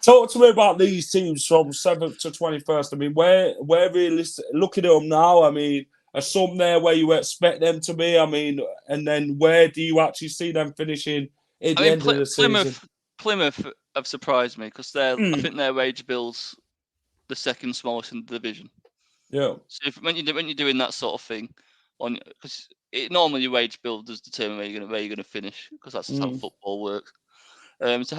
talk to me about these teams from 7th to 21st. I mean, where realistic, looking at them now, I mean, are some there where you expect them to be? I mean, and then where do you actually see them finishing at the end of the season?
Plymouth have surprised me because I think their wage bill's the second smallest in the division.
Yeah.
So when you're doing that sort of thing, because normally your wage bill does determine where you're going to finish, because that's how football works. I think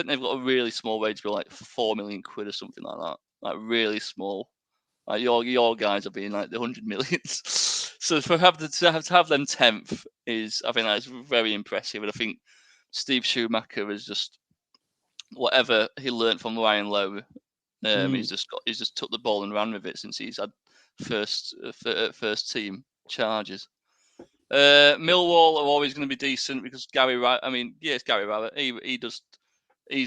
they've got a really small wage bill, like £4 million or something like that, like really small. Like your guys are being like the 100 millions. So to have them 10th I think that's very impressive, and I think Steve Schumacher is just whatever he learned from Ryan Lowe. He's just took the ball and ran with it since he's had first team charges. Millwall are always going to be decent because Gary Rowett. I mean, it's Gary Rowett. He's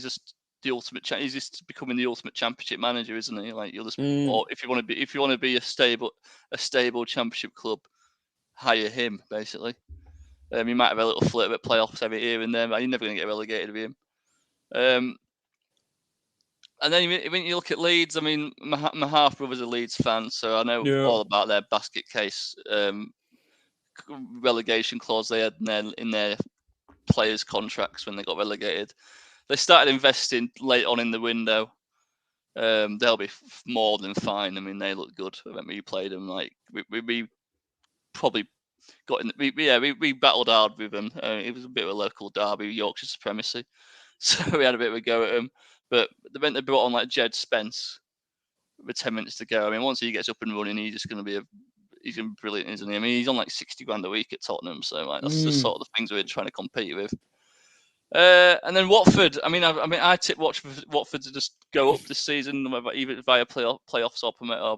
just the ultimate. He's just becoming the ultimate championship manager, isn't he? Like you'll just, or if you want to be a stable championship club, hire him basically. He might have a little flirt at playoffs every here and there, but you're never going to get relegated with him. And then when you look at Leeds, I mean, my half brother's a Leeds fan, so I know all about their basket case relegation clause they had in their players' contracts when they got relegated. They started investing late on in the window. They'll be more than fine. I mean, they look good. I remember you played them. Like we probably got in. We battled hard with them. It was a bit of a local derby, Yorkshire supremacy. So we had a bit of a go at them. But they brought on like Jed Spence with 10 minutes to go. I mean, once he gets up and running, he's going to be brilliant, isn't he? I mean, he's on like 60 grand a week at Tottenham, so like that's the sort of the things we're trying to compete with. And then Watford. I mean, I tip Watford to just go up this season, even via playoffs or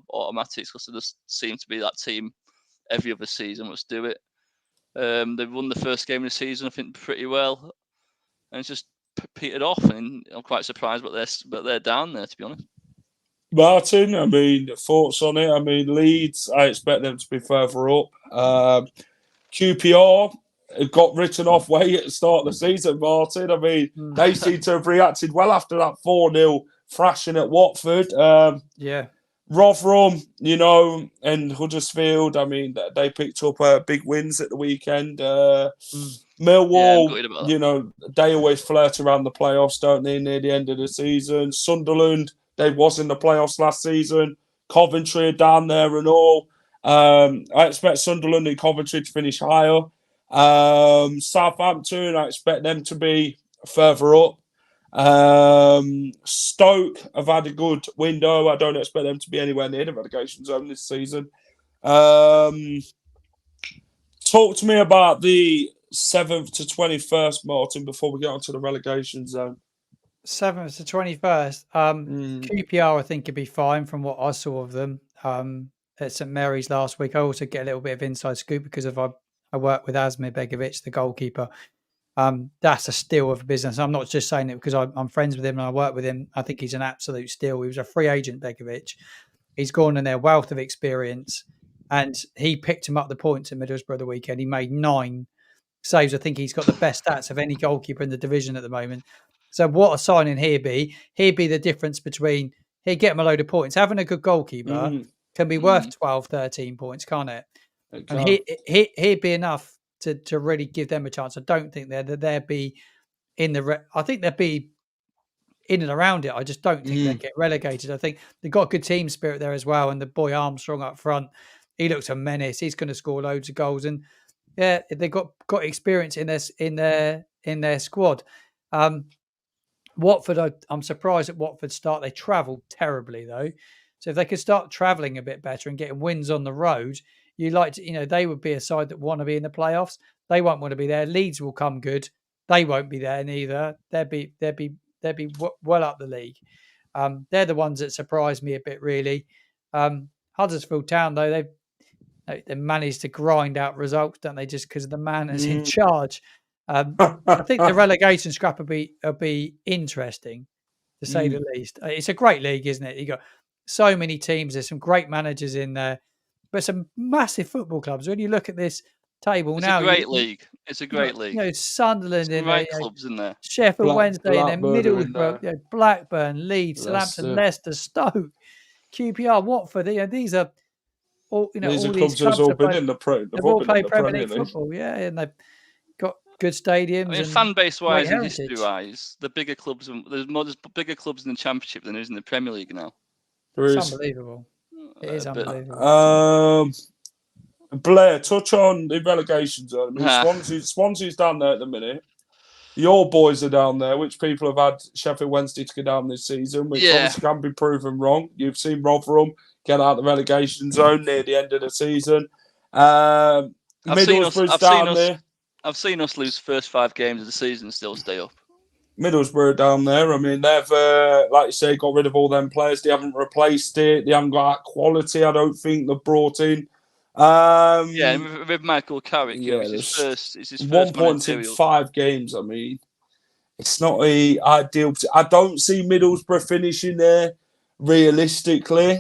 automatics, because they just seem to be that team every other season. Let's do it. They've won the first game of the season, I think, pretty well, and it's just petered off, and I'm quite surprised, but they're down there, to be honest.
Martin, I mean, thoughts on it? I mean, Leeds, I expect them to be further up. QPR got written off way at the start of the season, Martin. I mean, they seem to have reacted well after that 4-0 thrashing at Watford. Rotherham, and Huddersfield, I mean, they picked up big wins at the weekend. Millwall, they always flirt around the playoffs, don't they, near the end of the season. Sunderland, they was in the playoffs last season. Coventry are down there and all. I expect Sunderland and Coventry to finish higher. Southampton, I expect them to be further up. Stoke have had a good window. I don't expect them to be anywhere near the relegation zone this season. Talk to me about the 7th to 21st, Martin, before we get on to the relegation zone.
7th to 21st. QPR, I think, could be fine from what I saw of them at St Mary's last week. I also get a little bit of inside scoop because I work with Asmir Begovic, the goalkeeper. That's a steal of business. I'm not just saying it because I'm friends with him and I work with him. I think he's an absolute steal. He was a free agent, Begovic. He's gone in their wealth of experience, and he picked him up the points at Middlesbrough the weekend. He made 9 saves. I think he's got the best stats of any goalkeeper in the division at the moment. So what a signing he'd be. He'd be the difference between, he'd get him a load of points. Having a good goalkeeper can be worth 12, 13 points, can't it? And he'd be enough to really give them a chance. I don't think they'd be in the... I think they'd be in and around it. I just don't think they'd get relegated. I think they've got good team spirit there as well. And the boy Armstrong up front, he looks a menace. He's going to score loads of goals. And yeah, they've got experience in their squad. Watford, I'm surprised at Watford's start. They travelled terribly though. So if they could start travelling a bit better and getting wins on the road, they would be a side that want to be in the playoffs. They won't want to be there. Leeds will come good. They won't be there neither. They'll be well up the league. They're the ones that surprise me a bit, really. Huddersfield Town, though, they managed to grind out results, don't they? Just because of the man that's in charge. I think the relegation scrap will be interesting, to say the least. It's a great league, isn't it? You got so many teams. There's some great managers in there, but some massive football clubs. When you look at this table
it's
now,
a great league. It's a great league.
You know, Sunderland in there,
clubs in there.
Sheffield Wednesday in there,
Middlesbrough,
you know, Blackburn, Leeds, Southampton, Leicester, Stoke, QPR, Watford. You know, these are all. You know,
these
all
are
these
clubs
clubs
have all been in the
they've all played Premier League football, yeah, and they've got good stadiums.
I mean,
and
fan base wise and history wise, the bigger clubs, there's bigger clubs in the Championship than there is in the Premier League now.
It's unbelievable. It is unbelievable.
Blair, touch on the relegation zone. I mean, Swansea's down there at the minute. Your boys are down there, which people have had Sheffield Wednesday to go down this season, which obviously can be proven wrong. You've seen Rotherham get out of the relegation zone near the end of the season. Middlesbrough's down there.
I've seen us lose the first 5 games of the season and still stay up.
Middlesbrough down there. I mean, they've, like you say, got rid of all them players. They haven't replaced it. They haven't got that quality, I don't think, they've brought in.
With Michael Carrick, it's his first
1 point in 5 games. I mean, it's not ideal. I don't see Middlesbrough finishing there realistically.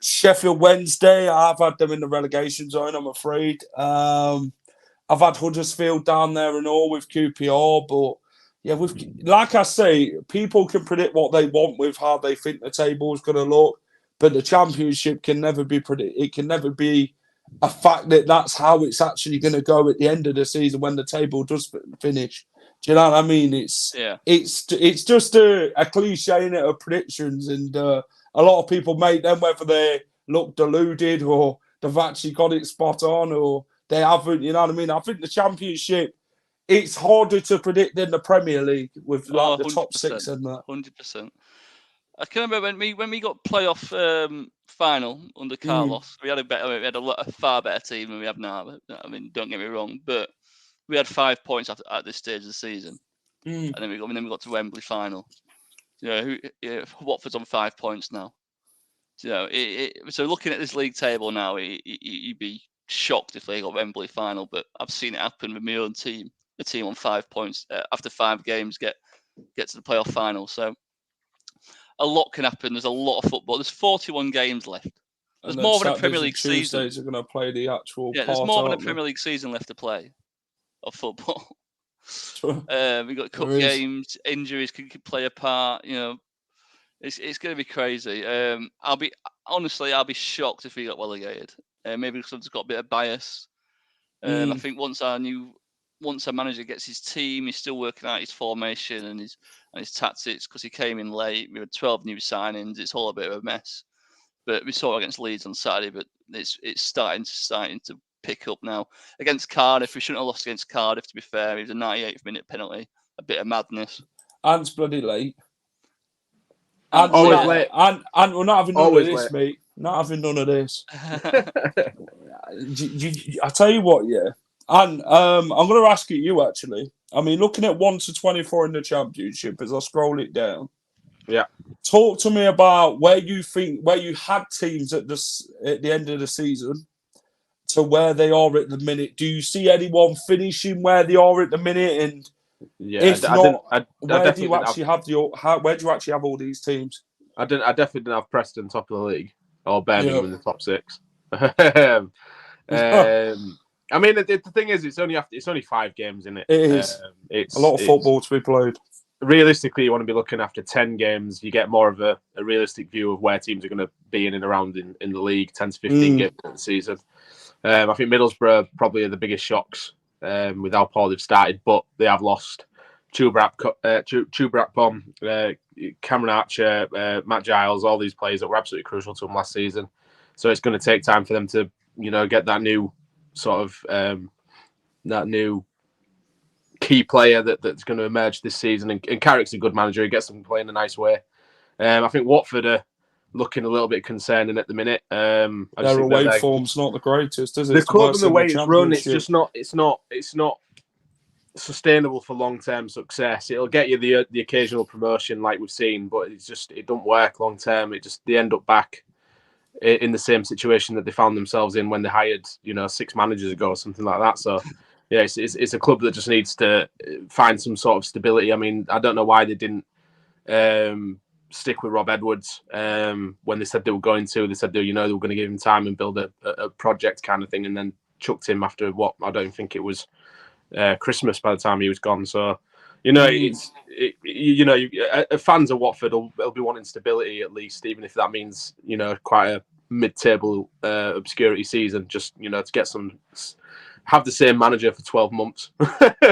Sheffield Wednesday, I've had them in the relegation zone, I'm afraid. I've had Huddersfield down there and all with QPR, but yeah, like I say, people can predict what they want with how they think the table is going to look, but the Championship can never be predicted. It can never be a fact that that's how it's actually going to go at the end of the season when the table does finish. Do you know what I mean? It's just a cliche in it of predictions, and a lot of people make them whether they look deluded or they've actually got it spot on or they haven't. You know what I mean? I think the Championship, it's harder to predict than the Premier League with like the top 6 and that.
100%. I can remember when we got playoff final under Carlos, we had a far better team than we have now. I mean, don't get me wrong, but we had 5 points at this stage of the season, and then we got to Wembley final. Watford's on 5 points now. So looking at this league table now, you'd be shocked if they got Wembley final. But I've seen it happen with my own team. The team on 5 points after 5 games get to the playoff final. So a lot can happen. There's a lot of football. There's 41 games left. There's more than a Premier League season.
Tuesdays are going to play the actual.
Yeah, there's more than a Premier League season left to play of football. We've got cup games. Injuries can play a part. It's going to be crazy. I'll be shocked if we got relegated. Maybe because I've just got a bit of bias. I think once our manager gets his team, he's still working out his formation and his tactics because he came in late. We had 12 new signings. It's all a bit of a mess. But we saw it against Leeds on Saturday. But it's starting to pick up now. Against Cardiff, we shouldn't have lost against Cardiff. To be fair, it was a 98th minute penalty. A bit of madness.
And it's bloody late. And we're not having none of this, mate. Not having none of this. I tell you what, yeah. And I'm going to ask you actually. I mean, looking at 1 to 24 in the Championship as I scroll it down.
Yeah.
Talk to me about where you had teams at the end of the season to where they are at the minute. Do you see anyone finishing where they are at the minute? And if not, where do you actually have all these teams?
I definitely didn't have Preston top of the league or Birmingham in the top 6. I mean, the thing is, it's only 5 games in it.
It is. It's a lot of football to be played.
Realistically, you want to be looking after 10 games. You get more of a realistic view of where teams are going to be in and around in the league. 10 to 15 games in the season. I think Middlesbrough probably are the biggest shocks with how poor they've started, but they have lost Chuba Akpom, Cameron Archer, Matt Giles, all these players that were absolutely crucial to them last season. So it's going to take time for them to, get that new sort of that new key player that's going to emerge this season. And Carrick's a good manager; he gets them playing a nice way. I think Watford are looking a little bit concerning at the minute.
Their away form's not the greatest, is it?
The club and the way it's run, it's just not. It's not sustainable for long-term success. It'll get you the occasional promotion like we've seen, but it don't work long-term. They end up back in the same situation that they found themselves in when they hired 6 managers ago or something like that. So yeah, it's a club that just needs to find some sort of stability. I mean, I don't know why they didn't stick with Rob Edwards when they said they were going to. They said they were going to give him time and build a project kind of thing, and then chucked him after what I don't think it was Christmas by the time he was gone. So, fans of Watford will be wanting stability at least, even if that means quite a mid-table obscurity season. Just to get some. Have the same manager for 12 months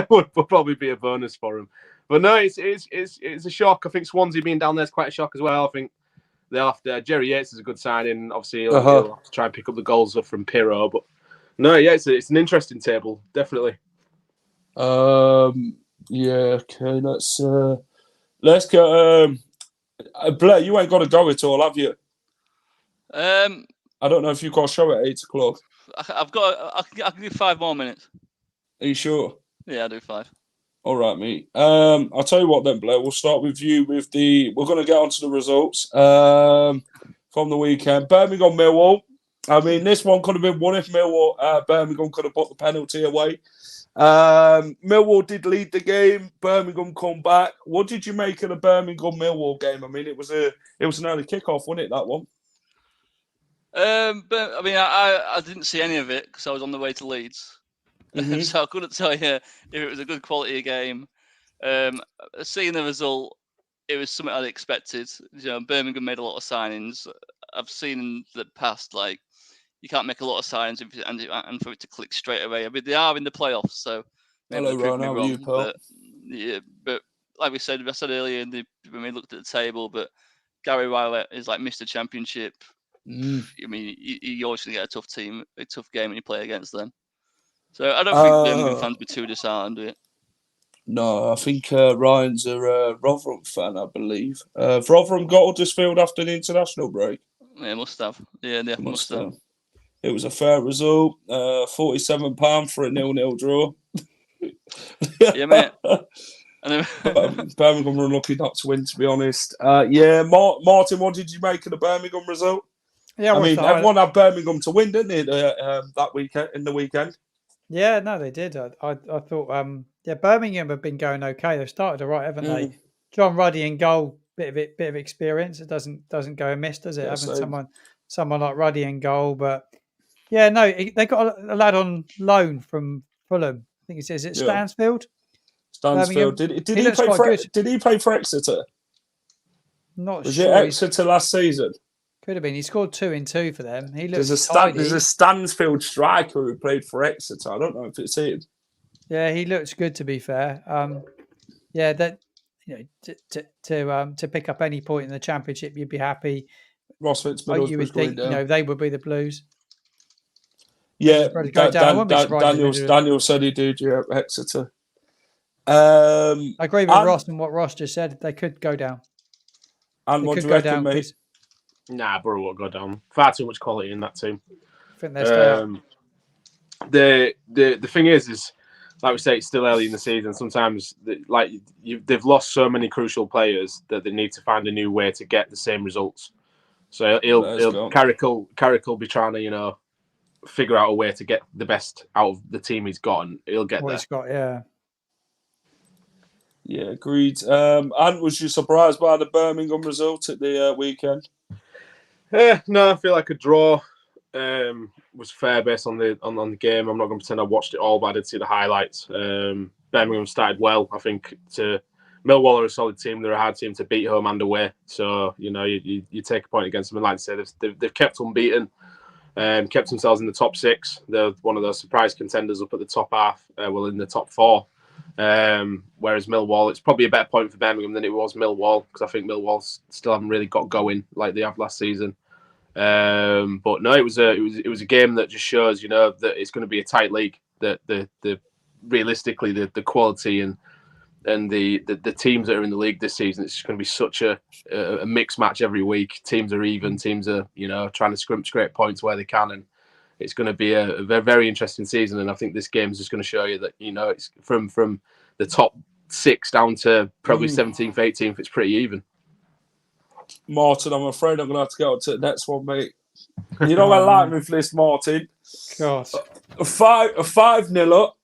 would probably be a bonus for him. But no, it's a shock. I think Swansea being down there is quite a shock as well. I think they'll have to. Jerry Yates is a good signing. Obviously, he'll have to try and pick up the goals from Pirro. But no, yeah, it's an interesting table, definitely.
Yeah. Okay. Let's go. Blair, you ain't got to go at all, have you? I don't know if you've got a show at 8 o'clock.
I can do 5 more minutes.
Are you sure?
Yeah, I'll do 5.
All right, mate. I'll tell you what then, Blair. We'll start with you with we're going to get onto the results from the weekend. Birmingham Millwall. I mean, this one could have been won if Birmingham could have put the penalty away. Millwall did lead the game. Birmingham come back. What did you make of the Birmingham Millwall game? I mean, it was an early kickoff, wasn't it, that one?
But I mean, I didn't see any of it because I was on the way to Leeds, so I couldn't tell you if it was a good quality game. Seeing the result, it was something I'd expected. Birmingham made a lot of signings. I've seen in the past, like, you can't make a lot of signings and for it to click straight away. I mean, they are in the playoffs, so maybe
hello, Ryan. How are you, Paul?
But like I said earlier when we looked at the table, but Gary Rowett is like Mr. Championship. I mean, you always going to get a tough game when you play against them. So I don't think Birmingham fans will be too disheartened with it.
No, I think Ryan's a Rotherham fan, I believe. Have Rotherham got Huddersfield after the international break?
Yeah, must have. Yeah, they must have.
It was a fair result. £47 for a 0-0 draw.
Yeah, mate.
Birmingham were unlucky not to win, to be honest. Martin, what did you make of the Birmingham result?
Yeah,
I mean, everyone had Birmingham to win, didn't they? That weekend, in the weekend.
Yeah, no, they did. I thought, Birmingham have been going okay. They've started all right, haven't they? John Ruddy in goal, bit of experience. It doesn't go amiss, does it?
Yeah,
having someone like Ruddy in goal, but yeah, no, they got a lad on loan from Fulham. I think is it Stansfield?
Stansfield. Did he play for Exeter?
Not
was
sure.
Was it Exeter last season?
Could have been. He scored 2 in 2 for them.
There's a Stansfield striker who played for Exeter. I don't know if it's him.
Yeah, he looks good, to be fair. That to pick up any point in the Championship, you'd be happy.
Ross Fitzmiddle's
you would think they would be the Blues.
Yeah, Daniel said he did. Yeah, Exeter.
I agree with Ross and what Ross just said. They could go down.
And what do you reckon, mate?
Nah, Borough won't go down. Far too much quality in that team.
I think they're
the thing is like we say, it's still early in the season. Sometimes, they've lost so many crucial players that they need to find a new way to get the same results. So Carrick will be trying to figure out a way to get the best out of the team he's got, and he'll get there.
He's got, yeah.
Yeah, agreed. And was you surprised by the Birmingham result at the weekend?
No, I feel like a draw was fair based on the game. I'm not going to pretend I watched it all, but I did see the highlights. Birmingham started well. I think Millwall are a solid team. They're a hard team to beat home and away. So you take a point against them. And like I said, they've kept unbeaten. Kept themselves in the top 6. They're one of those surprise contenders up at the top half. In the top 4. Whereas Millwall, it's probably a better point for Birmingham than it was Millwall, because I think Millwall still haven't really got going like they have last season. But no, it was a game that just shows that it's going to be a tight league. That the realistically the quality and the teams that are in the league this season, it's going to be such a mixed match every week. Teams are even. Teams are trying to scrape points where they can, and it's going to be a very, very interesting season. And I think this game is just going to show you that it's from the top 6 down to probably 17th, 18th. It's pretty even.
Martin, I'm afraid I'm going to have to go on to the next one, mate. You know I like with this, Martin.
God.
A 5-0 up.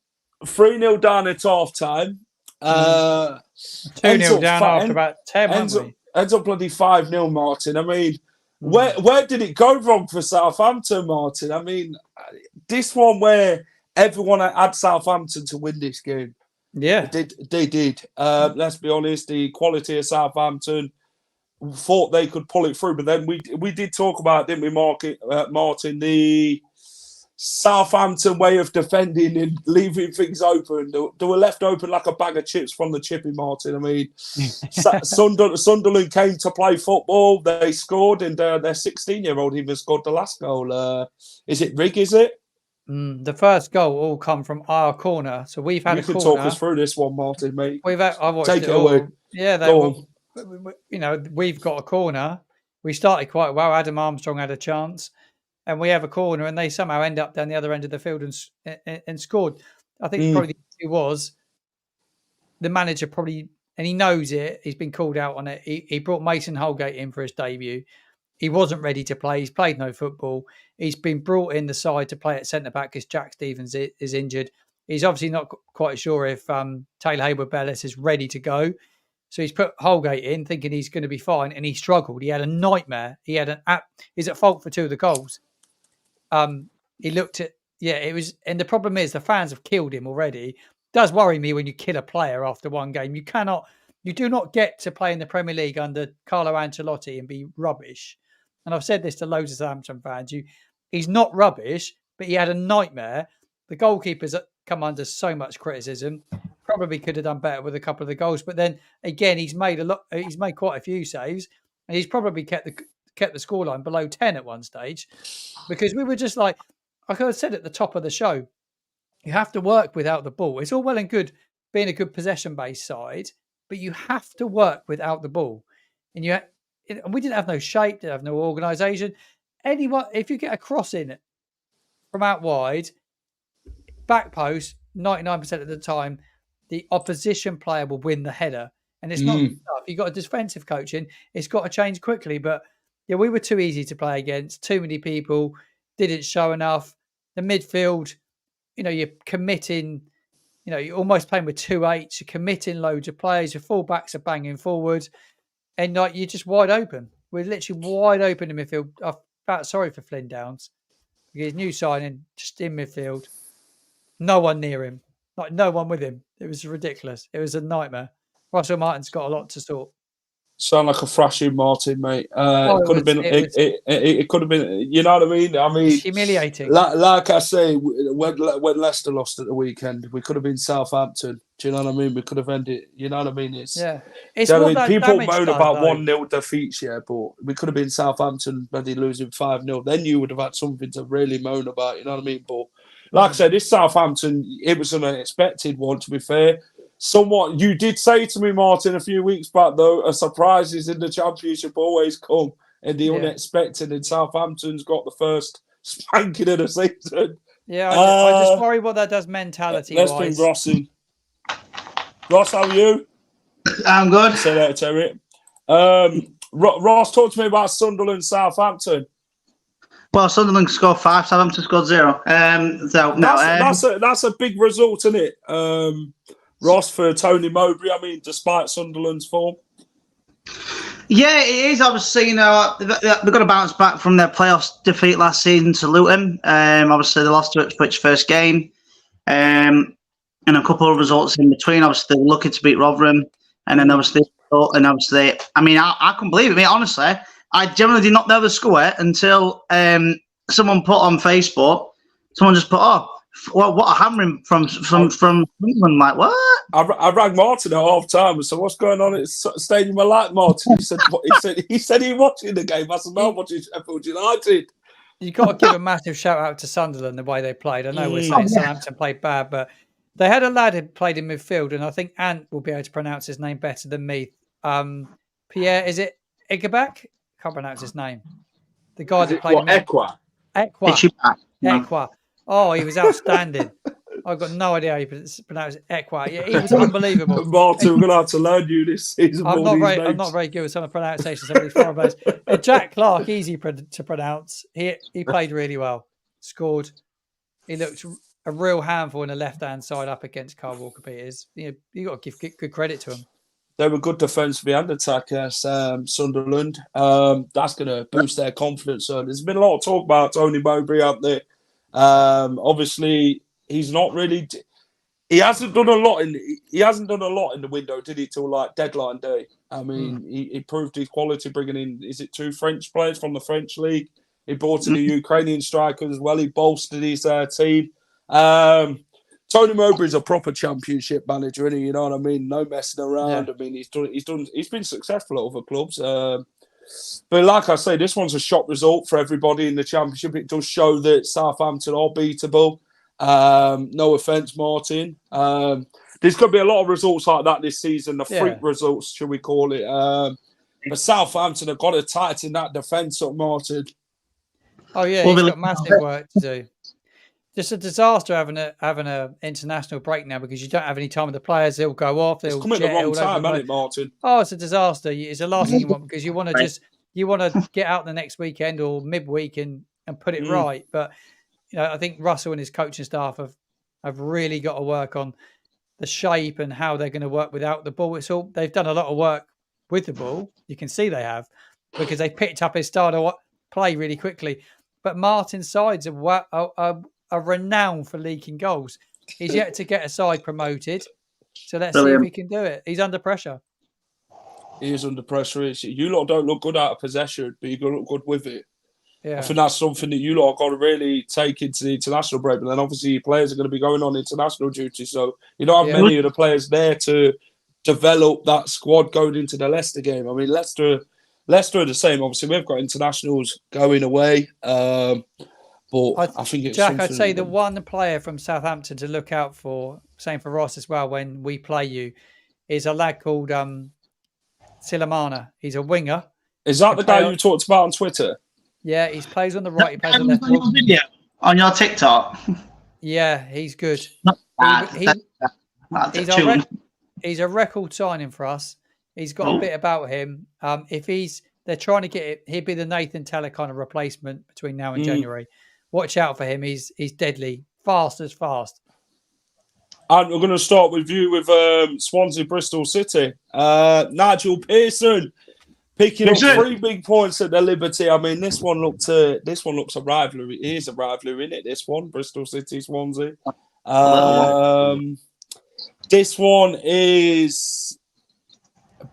3-0 down at half time.
2-0 down after about 10,
ends up bloody 5-0, Martin. I mean, where did it go wrong for Southampton, Martin? I mean, this one where everyone had Southampton to win this game.
Yeah.
They did. Let's be honest, the quality of Southampton thought they could pull it through. But then we did talk about, didn't we, Martin, the Southampton way of defending and leaving things open. They were left open like a bag of chips from the chippy, Martin. I mean, Sunderland came to play football. They scored, and their 16-year-old even scored the last goal. Is it Rig, is it?
The first goal all come from our corner. So we've had a corner. You
can talk us through this one, Martin, mate.
I've watched
Take it away.
Yeah, we've got a corner. We started quite well. Adam Armstrong had a chance. And we have a corner, and they somehow end up down the other end of the field and scored. I think probably the issue was the manager probably, and he knows it, he's been called out on it. He brought Mason Holgate in for his debut. He wasn't ready to play. He's played no football. He's been brought in the side to play at centre-back because Jack Stevens is injured. He's obviously not quite sure if Taylor Hayward-Bellis is ready to go. So he's put Holgate in thinking he's going to be fine, and he struggled. He had a nightmare. He's at fault for 2 of the goals. He looked at, it was, and the problem is the fans have killed him already. It does worry me when you kill a player after one game. You do not get to play in the Premier League under Carlo Ancelotti and be rubbish. And I've said this to loads of Southampton fans. He's not rubbish, but he had a nightmare. The goalkeeper's come under so much criticism. Probably could have done better with a couple of the goals, but then again, he's made quite a few saves, and he's probably kept the scoreline below 10 at one stage, because we were just like I said at the top of the show, you have to work without the ball. It's all well and good being a good possession-based side, but you have to work without the ball. And we didn't have no shape, didn't have no organisation. If you get a cross in from out wide, back post, 99% of the time, the opposition player will win the header. And it's not enough. You've got a defensive coaching. It's got to change quickly. But yeah, we were too easy to play against. Too many people didn't show enough. The midfield, you're committing, you're almost playing with 2-8s. You're committing loads of players. Your full-backs are banging forward. And you're just wide open. We're literally wide open in midfield. I felt sorry for Flynn Downs. His new signing, just in midfield. No one near him. Like, no one with him. It was ridiculous. It was a nightmare. Russell Martin's got a lot to sort.
Sound like a thrashing, Martin, mate. It could have been. You know what I mean? I mean,
humiliating.
Like I say, when Leicester lost at the weekend, we could have been Southampton. Do you know what I mean? We could have ended. You know what I mean? It's people moan about 1-0 defeats, but we could have been Southampton, bloody losing 5-0. Then you would have had something to really moan about. You know what I mean? But like I said, this Southampton, it was an unexpected one. To be fair. Somewhat, you did say to me, Martin, a few weeks back, though, surprises in the Championship always come in the unexpected, and Southampton's got the first spanking of the season.
Yeah, I just worry what that does mentality-wise.
Let's bring Ross in. Ross, how are you?
I'm good.
Say that, Terry. Ross, talk to me about Sunderland, Southampton.
Well, Sunderland scored 5, Southampton scored 0.
That's a big result, isn't it? Ross, for Tony Mowbray, I mean, despite Sunderland's form.
Yeah, it is. Obviously, they've got to bounce back from their playoffs defeat last season to Luton. Obviously, they lost to Ipswich first game. And a couple of results in between. Obviously, they're lucky to beat Rotherham. And then obviously, I mean, I couldn't believe it. I mean, honestly, I generally did not know the score until someone put on Facebook, someone just put, well, what a hammering from England! Like, what?
I rang Martin at half time. So what's going on at Stadium of Light, Martin? He said he watching the game. I said, no, I'm watching Sheffield United.
You've got to give a massive shout out to Sunderland the way they played. I know we're saying Southampton played bad, but they had a lad who played in midfield, and I think Ant will be able to pronounce his name better than me. Pierre, is it Egerbach? Can't pronounce his name. The guy that played
Equa.
Equa. Oh, he was outstanding. I've got no idea how you pronounce it. Equa. Yeah, he was unbelievable.
Martin, we're going to have to learn you this season.
I'm not very good with some of the pronunciations of these foreign players. Jack Clark, easy to pronounce. He played really well. Scored. He looked a real handful on the left-hand side up against Kyle Walker-Peters. You got to give good credit to them.
They were good defensively and attack, Sunderland. That's going to boost their confidence. So there's been a lot of talk about Tony Mowbray out there. Obviously, he's not really. He hasn't done a lot in the window, did he? Till like deadline day. I mean, he proved his quality bringing in. Is it 2 French players from the French league? He brought in a Ukrainian striker as well. He bolstered his team. Tony Mowbray's a proper championship manager, isn't he? You know what I mean? No messing around. Yeah. I mean, he's been successful at other clubs. But like I say, this one's a shock result for everybody in the championship. It does show that Southampton are beatable. No offence, Martin. There's going to be a lot of results like that this season. The freak results, should we call it? But Southampton have got to tighten that defence up, Martin.
Oh yeah, he's got massive work to do. Just a disaster having a international break now because you don't have any time with the players. They'll go off. They'll
come at the wrong time, hasn't it, Martin?
Oh, it's a disaster. It's the last thing you want because you want to get out the next weekend or midweek and put it right. But I think Russell and his coaching staff have really got to work on the shape and how they're going to work without the ball. They've done a lot of work with the ball. You can see they have because they picked up his style to play really quickly. But Martin's sides are renowned for leaking goals. He's yet to get a side promoted. So let's see if he can do it. He's under pressure.
He is under pressure. You lot don't look good out of possession, but you got to look good with it.
Yeah.
I think that's something that you lot have got to really take into the international break. But then obviously your players are going to be going on international duty. So you don't have many of the players there to develop that squad going into the Leicester game. I mean, Leicester are the same. Obviously, we've got internationals going away. But I think it's
Jack, I'd say the one player from Southampton to look out for, same for Ross as well, when we play you, is a lad called Silamana. He's a winger.
Is that the guy you talked about on Twitter?
Yeah, he plays on the right. He plays on the left.
Video on your TikTok.
Yeah, he's good. He's a record signing for us. He's got a bit about him. They're trying to get it, he'd be the Nathan Teller kind of replacement between now and January. Watch out for him. He's deadly. Fast as fast.
And we're going to start with you with Swansea, Bristol City. Nigel Pearson picking up 3 big points at the Liberty. I mean, this one looks a rivalry. It is a rivalry, isn't it? This one, Bristol City, Swansea. This one is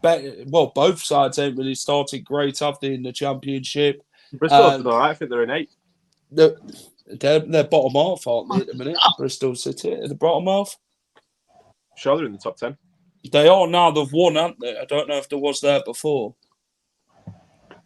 both sides ain't really started great, have they, in the Championship?
Bristol, all right. I think they're in 8.
They're bottom half, aren't they, at the minute? Bristol City at the bottom half.
Sure, they're in the top 10.
They are now. They've won, haven't they? I don't know if there was there before.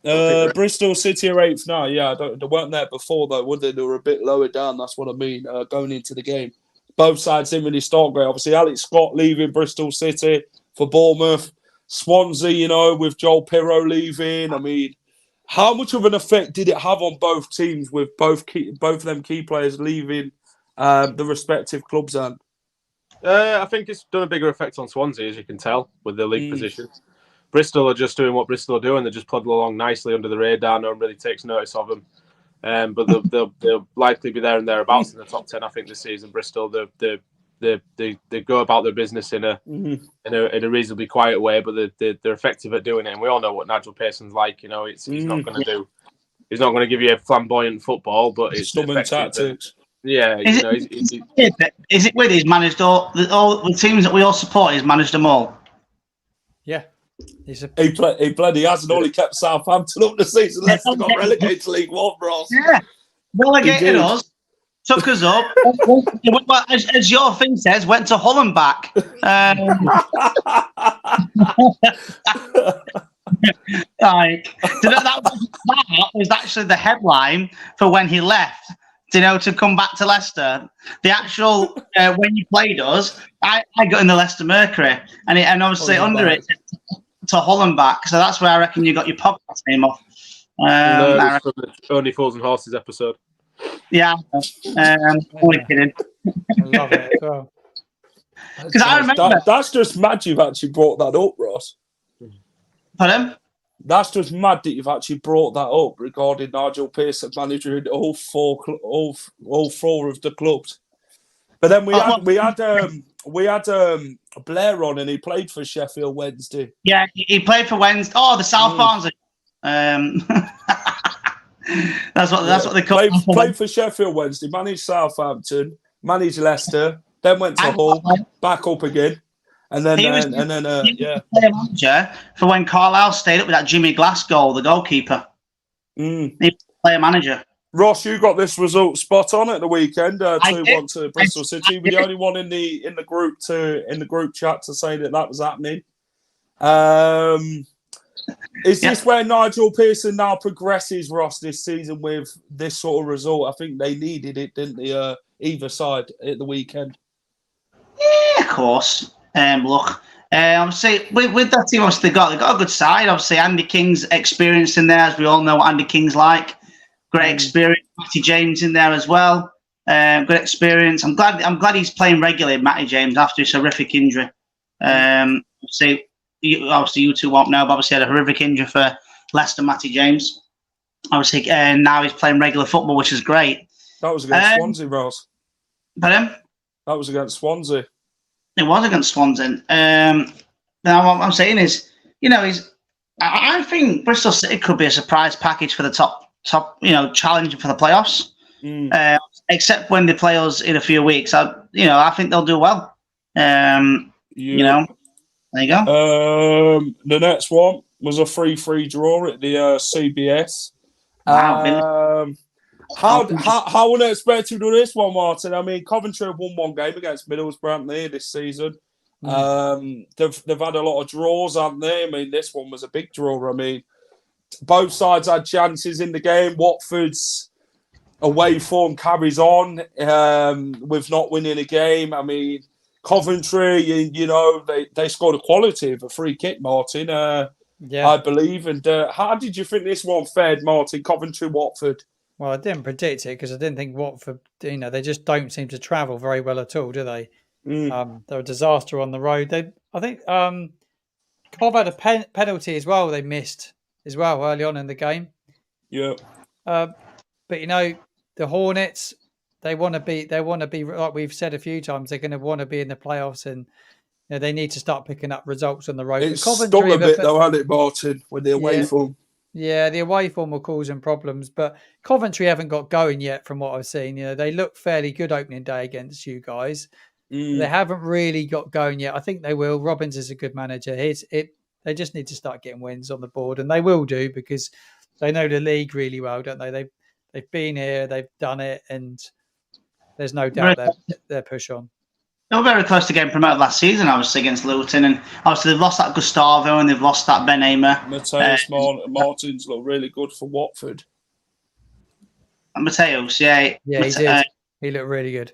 Bristol City are 8th now. Yeah, they weren't there before, though, were they? They were a bit lower down. That's what I mean, going into the game. Both sides didn't really start great. Obviously, Alex Scott leaving Bristol City for Bournemouth. Swansea, with Joel Pirro leaving. I mean, how much of an effect did it have on both teams with both of them key players leaving the respective clubs? And
I think it's done a bigger effect on Swansea, as you can tell, with their league position. Bristol are just doing what Bristol are doing. They're just plodding along nicely under the radar. No one really takes notice of them. But they'll likely be there and thereabouts in the top 10. I think this season, Bristol they go about their business in a reasonably quiet way, but they're effective at doing it. And we all know what Nigel Pearson's like. He's not going to give you a flamboyant football, but it's
stubborn tactics.
Yeah,
is it with he's managed all the teams that we all support? He's managed them all.
Yeah.
He hasn't only kept Southampton up the season. Leicester got relegated to League One, bros. Yeah,
relegated us, took us up. As your thing says, went to Hull and back. That was actually the headline for when he left. To come back to Leicester. The actual when you played us, I got in the Leicester Mercury, and obviously under it to Hull and back. So that's where I reckon you got your podcast name off.
From the Only Fools and Horses episode.
Yeah, only kidding.
I love it as well.
Because I remember
that's just mad. You've actually brought that up, Ross.
Pardon?
That's just mad that you've actually brought that up regarding Nigel Pearson managing all four of the clubs. But then we had Blair on, and he played for Sheffield Wednesday.
Yeah, he played for Wednesday. Oh, the South Barnsley. That's what they call
it. Played for Sheffield Wednesday, managed Southampton, managed Leicester, then went to Hull, back up again, and then
he was player manager for when Carlisle stayed up with that Jimmy Glass goal, the goalkeeper. He was player manager.
Ross, you got this result spot on at the weekend. 2-1 to Bristol City. We're the only one in the group chat to say that was happening. Is this where Nigel Pearson now progresses, Ross, this season with this sort of result? I think they needed it, didn't they? Either side at the weekend.
Yeah, of course. Look, obviously with that team, obviously they got a good side. Obviously, Andy King's experience in there, as we all know what Andy King's like. Great experience. Matty James in there as well. Good experience. I'm glad he's playing regularly, Matty James, after his horrific injury. Obviously, you two won't know, but obviously had a horrific injury for Leicester, Matty James. Obviously, now he's playing regular football, which is great.
That was against Swansea, Ross.
Pardon?
That was against Swansea.
It was against Swansea. Now, what I'm saying is, I think Bristol City could be a surprise package for the top, challenging for the playoffs. Except when they play us in a few weeks, I think they'll do well. There you go.
The next one was a 3-3 draw at the CBS.
Wow.
How unexpected was this one, Martin? I mean, Coventry have won one game against Middlesbrough, haven't they, this season? They've had a lot of draws, haven't they? I mean, this one was a big draw. I mean, both sides had chances in the game. Watford's away form carries on with not winning a game. I mean, Coventry, they scored a quality of a free kick, Martin, I believe. And how did you think this one fared, Martin? Coventry-Watford?
Well, I didn't predict it because I didn't think Watford, they just don't seem to travel very well at all, do they? They're a disaster on the road. I think Cov had a penalty as well. They missed as well early on in the game.
Yeah.
But the Hornets, they want to be like we've said a few times. They're going to want to be in the playoffs, and they need to start picking up results on the road.
It stung a bit though, hadn't it, Martin, with the away form?
Yeah, the away form will cause them problems, but Coventry haven't got going yet from what I've seen. They look fairly good opening day against you guys. They haven't really got going yet. I think they will. Robbins is a good manager. They just need to start getting wins on the board, and they will do because they know the league really well, don't they? They've been here, they've done it, and there's no doubt they'll push on.
They were very close to getting promoted last season, obviously, against Luton. And obviously, they've lost that Gustavo and they've lost that Ben Hamer.
Mateus Martins looked really good for Watford.
Mateus, yeah.
Yeah, he did. He looked really good.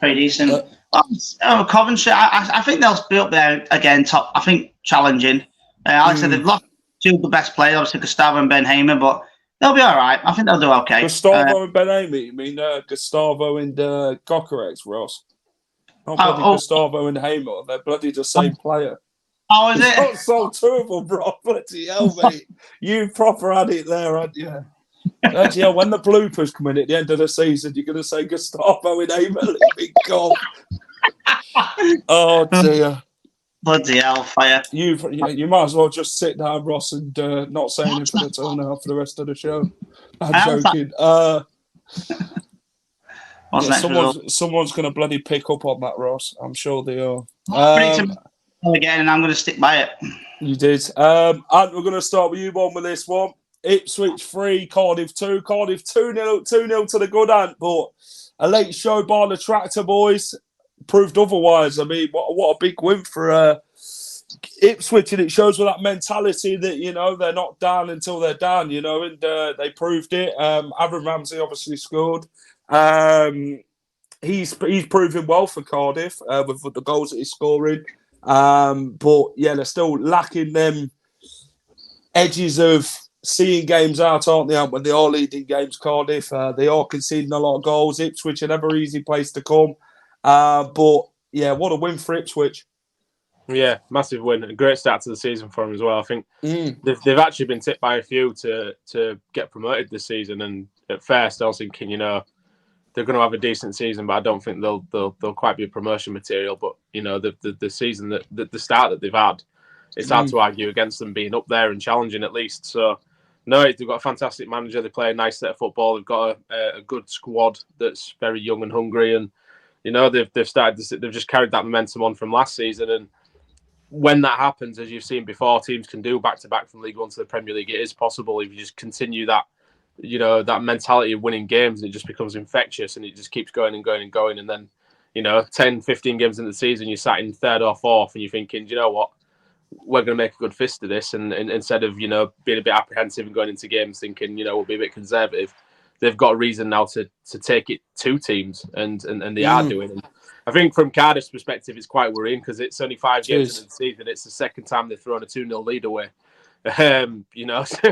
Pretty decent. Coventry, I think they'll be up there again, top. I think challenging. Like I said, they've lost two of the best players, obviously Gustavo and Ben Hamer, but they'll be all right. I think they'll do okay.
Gustavo and Ben Hamer? You mean Gustavo and Gokarex, Ross? Not bloody Gustavo and Hamer. They're bloody the same player.
Oh, is it?
Not so two of them, bro. Bloody hell, mate. You proper had it there, hadn't you? Yeah, when the bloopers come in at the end of the season, you're going to say Gustavo and Hamer. Let me go. Oh, dear.
Bloody hellfire.
You might as well just sit down, Ross, and not say anything at all now for the rest of the show. I'm joking. Someone's going to bloody pick up on that, Ross. I'm sure they are.
Again, and I'm going to stick by it.
You did. And we're going to start with you one with this one. Ipswich 3, Cardiff 2. Cardiff 2-0 to the good Ant, but a late show by the Tractor Boys proved otherwise. I mean, what a big win for Ipswich, and it shows with that mentality that, they're not down until they're down, and they proved it. Aaron Ramsey obviously scored. He's proving well for Cardiff with the goals that he's scoring. But yeah, they're still lacking them edges of seeing games out, aren't they? When they are leading games, Cardiff, they are conceding a lot of goals. Ipswich, a never easy place to come. But yeah, what a win for Ipswich.
Yeah, massive win. A great start to the season for them as well. I think they've actually been tipped by a few to get promoted this season. And at first, I was thinking, they're going to have a decent season, but I don't think they'll quite be a promotion material. But the season the start that they've had, it's hard to argue against them being up there and challenging at least. So no, they've got a fantastic manager. They play a nice set of football. They've got a good squad that's very young and hungry, and they've just carried that momentum on from last season. And when that happens, as you've seen before, teams can do back-to-back from League One to the Premier League. It is possible if you just continue that, that mentality of winning games, and it just becomes infectious and it just keeps going and going and going. And then, 10, 15 games in the season, you're sat in third or fourth and you're thinking, you know what, we're going to make a good fist of this. And instead of, being a bit apprehensive and going into games thinking, we'll be a bit conservative, they've got a reason now to take it to teams, and they are doing it. I think from Cardiff's perspective, it's quite worrying because it's only 5 games into the season. It's the second time they've thrown a 2-0 lead away. So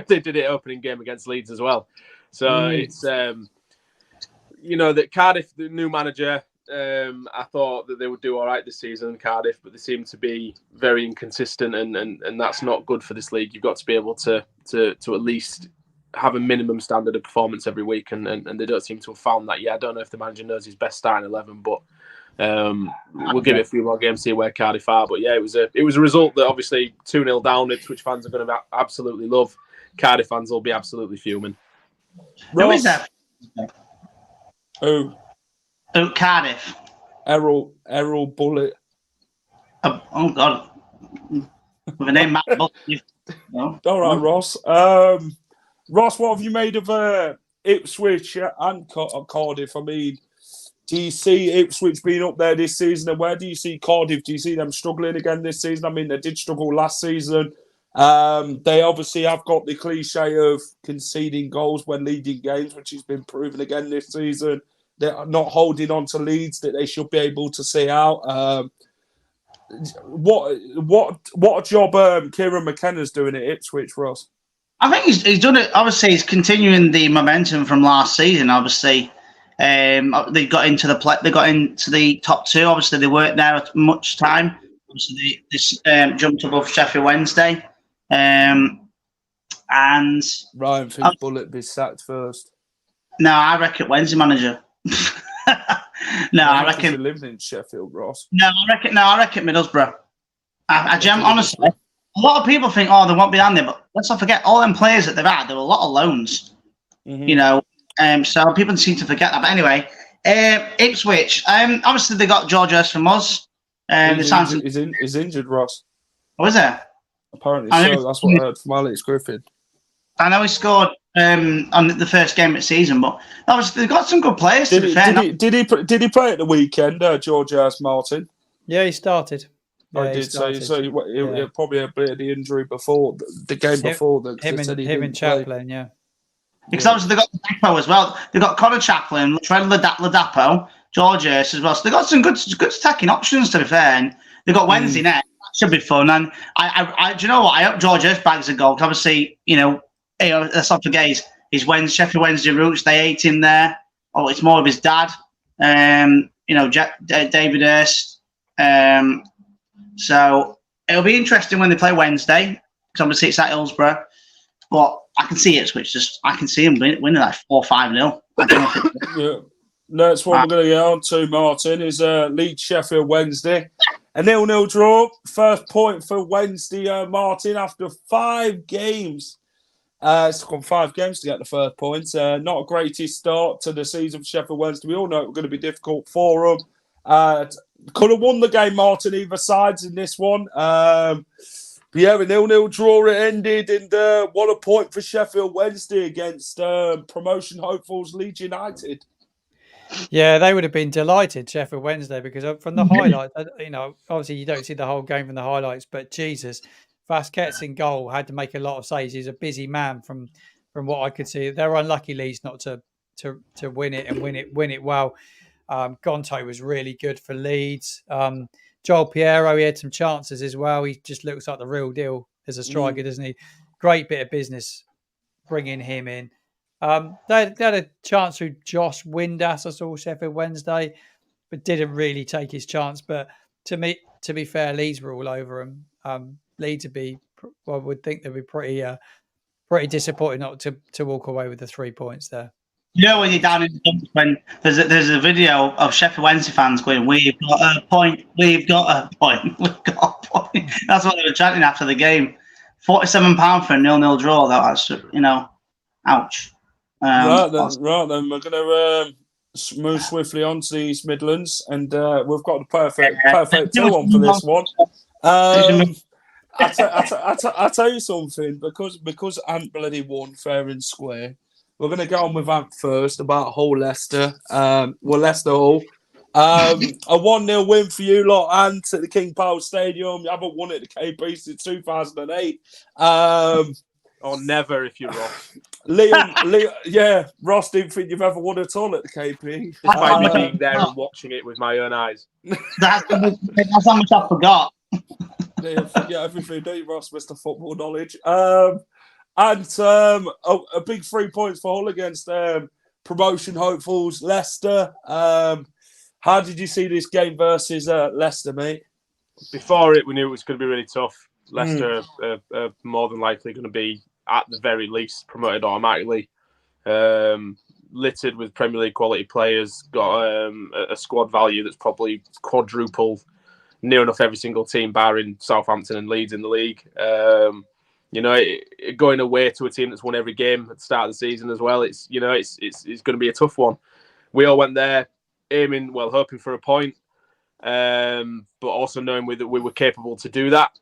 they did it opening game against Leeds as well. So it's, that Cardiff, the new manager, I thought that they would do all right this season, Cardiff, but they seem to be very inconsistent, and that's not good for this league. You've got to be able to at least have a minimum standard of performance every week, and they don't seem to have found that yet. I don't know if the manager knows his best starting 11, but we'll give it a few more games to see where Cardiff are. But yeah, it was a result that obviously 2-0 down, Ipswich fans are going to absolutely love. Cardiff fans will be absolutely fuming.
Who is that?
Who?
Cardiff.
Errol Bullet.
Oh God. With a name Matt Bullet. No.
All right, Ross. Ross, what have you made of Ipswich and Cardiff? I mean, do you see Ipswich being up there this season? And where do you see Cardiff? Do you see them struggling again this season? I mean, they did struggle last season. They obviously have got the cliche of conceding goals when leading games, which has been proven again this season. They're not holding on to leads that they should be able to see out. What job Kieran McKenna's doing at Ipswich, Ross?
I think he's done it. Obviously, he's continuing the momentum from last season. Obviously, they got into the top two. Obviously, they weren't there at much time. Obviously, they jumped above Sheffield Wednesday, and
Ryan thinks Bullet be sacked first.
No, I reckon Wednesday manager. I reckon
he lived in Sheffield, Ross.
No, I reckon Middlesbrough. Honestly, a lot of people think, they won't be down there, but let's not forget all them players that they've had. There were a lot of loans, so people seem to forget that. But anyway, Ipswich. Obviously they got George Hurst from us.
He's injured, Ross.
Oh, is there?
Apparently so. That's what I heard from Alex Griffin.
I know he scored on the first game of the season, but obviously they've got some good players.
Did he play at the weekend, George Hurst, Martin?
Yeah, he started.
Yeah, he did. So he probably had a bit of the injury before the game before.
Him and Chaplin, yeah.
Because obviously they've got Ladapo as well. They've got Connor Chaplin, Trent Ladapo, George Hurst as well. So they've got some good attacking options, to be fair. And they've got Wednesday next. That should be fun. And I do you know what? I hope George Hurst bags a goal. Obviously, let's not forget his Sheffield Wednesday roots. They ate him there. Oh, it's more of his dad. David Hurst. So it'll be interesting when they play Wednesday, because obviously it's at Hillsborough. But I can see Ipswich. I can see him winning like 4-5-0.
Yeah. That's what we're going to get on to, Martin, is Leeds Sheffield Wednesday. A 0-0 draw. First point for Wednesday, Martin, after 5 games. It's taken 5 games to get the first point. Not a greatest start to the season for Sheffield Wednesday. We all know it was going to be difficult for them. Could have won the game, Martin, either sides in this one. But yeah, a 0-0 draw it ended, and what a point for Sheffield Wednesday against promotion hopefuls Leeds United.
Yeah, they would have been delighted, Sheffield Wednesday, because from the highlights, obviously you don't see the whole game from the highlights, but Jesus, Vasquez in goal had to make a lot of saves. He's a busy man from what I could see. They're unlucky, Leeds, not to win it and win it well. Gonto was really good for Leeds. Joel Piero, he had some chances as well. He just looks like the real deal as a striker, doesn't he? Great bit of business bringing him in. They had a chance through Josh Windass, I saw Sheffield Wednesday, but didn't really take his chance. But to be fair, Leeds were all over him. Leeds would think they'd be pretty disappointed not to walk away with the 3 points there.
You know when you're down in the dumps when there's a video of Sheffield Wednesday fans going, "We've got a point, we've got a point, we've got a point." That's what they were chanting after the game. £47 for a 0-0 draw. That's ouch.
Right then, we're going to move swiftly on to the East Midlands, and we've got the perfect two on for this one. I tell you something, because Ant bloody won fair and square. We're going to go on with Ant first about Hull Leicester. Leicester Hull. A 1-0 win for you lot, Ant, at the King Power Stadium. You haven't won it at the KP since 2008.
Never if you're Ross.
Liam, Ross didn't think you've ever won at all at the KP.
Despite me being there and watching it with my own eyes.
That's how much I forgot.
Yeah, forget everything, don't you, Ross, Mr. Football Knowledge? And a big 3 points for Hull against promotion hopefuls Leicester. How did you see this game versus Leicester, mate?
Before it, we knew it was going to be really tough. Leicester are more than likely going to be, at the very least, promoted automatically. Littered with Premier League quality players, got a squad value that's probably quadruple near enough every single team, barring Southampton and Leeds in the league. Going away to a team that's won every game at the start of the season as well, it's going to be a tough one. We all went there hoping for a point, but also knowing that we were capable to do that.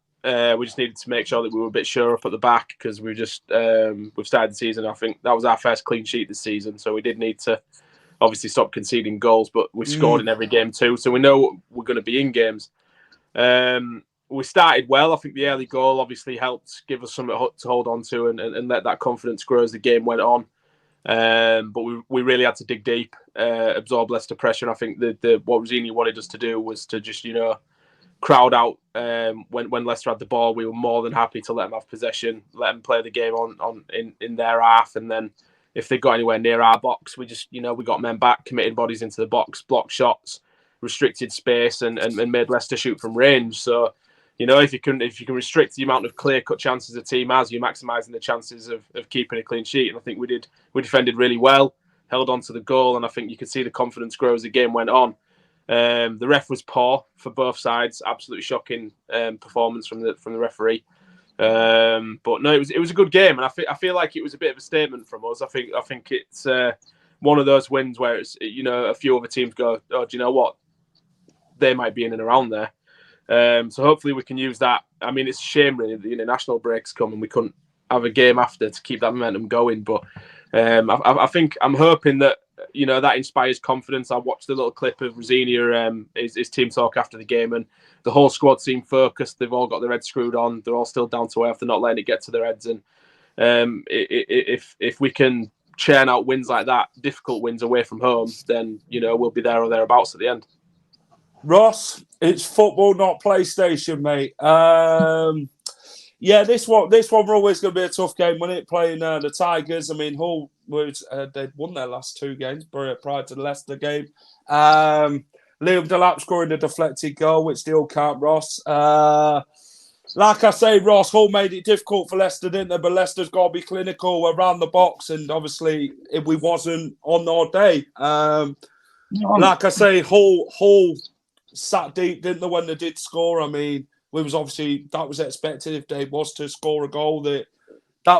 We just needed to make sure that we were a bit sure up at the back, because we've started the season. I think that was our first clean sheet this season, so we did need to obviously stop conceding goals, but we scored in every game too, so we know we're going to be in games. We started well. I think the early goal obviously helped give us something to hold on to and let that confidence grow as the game went on. But we really had to dig deep, absorb Leicester pressure. And I think what Rosini wanted us to do was to just, crowd out when Leicester had the ball. We were more than happy to let them have possession, let them play the game in their half. And then if they got anywhere near our box, we just, we got men back, committed bodies into the box, blocked shots, restricted space, and made Leicester shoot from range. So, if you can restrict the amount of clear-cut chances a team has, you're maximising the chances of keeping a clean sheet. And I think we did. We defended really well, held on to the goal, and I think you could see the confidence grow as the game went on. The ref was poor for both sides. Absolutely shocking performance from the referee. But no, it was a good game, and I feel like it was a bit of a statement from us. I think it's one of those wins where it's a few other teams go, oh, do you know what? They might be in and around there. So hopefully we can use that. I mean, it's a shame really the international breaks come and we couldn't have a game after to keep that momentum going. But I think I'm hoping that that inspires confidence. I watched a little clip of Rosini, his team talk after the game, and the whole squad seemed focused. They've all got their heads screwed on. They're all still down to earth. They're not letting it get to their heads. And if we can churn out wins like that, difficult wins away from home, then we'll be there or thereabouts at the end.
Ross, it's football, not PlayStation, mate. This one we're always going to be a tough game, wasn't it? Playing the Tigers. I mean, Hull they'd won their last two games prior to the Leicester game. Liam Delap scoring a deflected goal, which still can't, Ross. Like I say, Ross, Hull made it difficult for Leicester, didn't they? But Leicester's got to be clinical around the box, and obviously we wasn't on our day. Like I say, Hull sat deep, didn't they, when they did score? I mean, that was expected if they was to score a goal that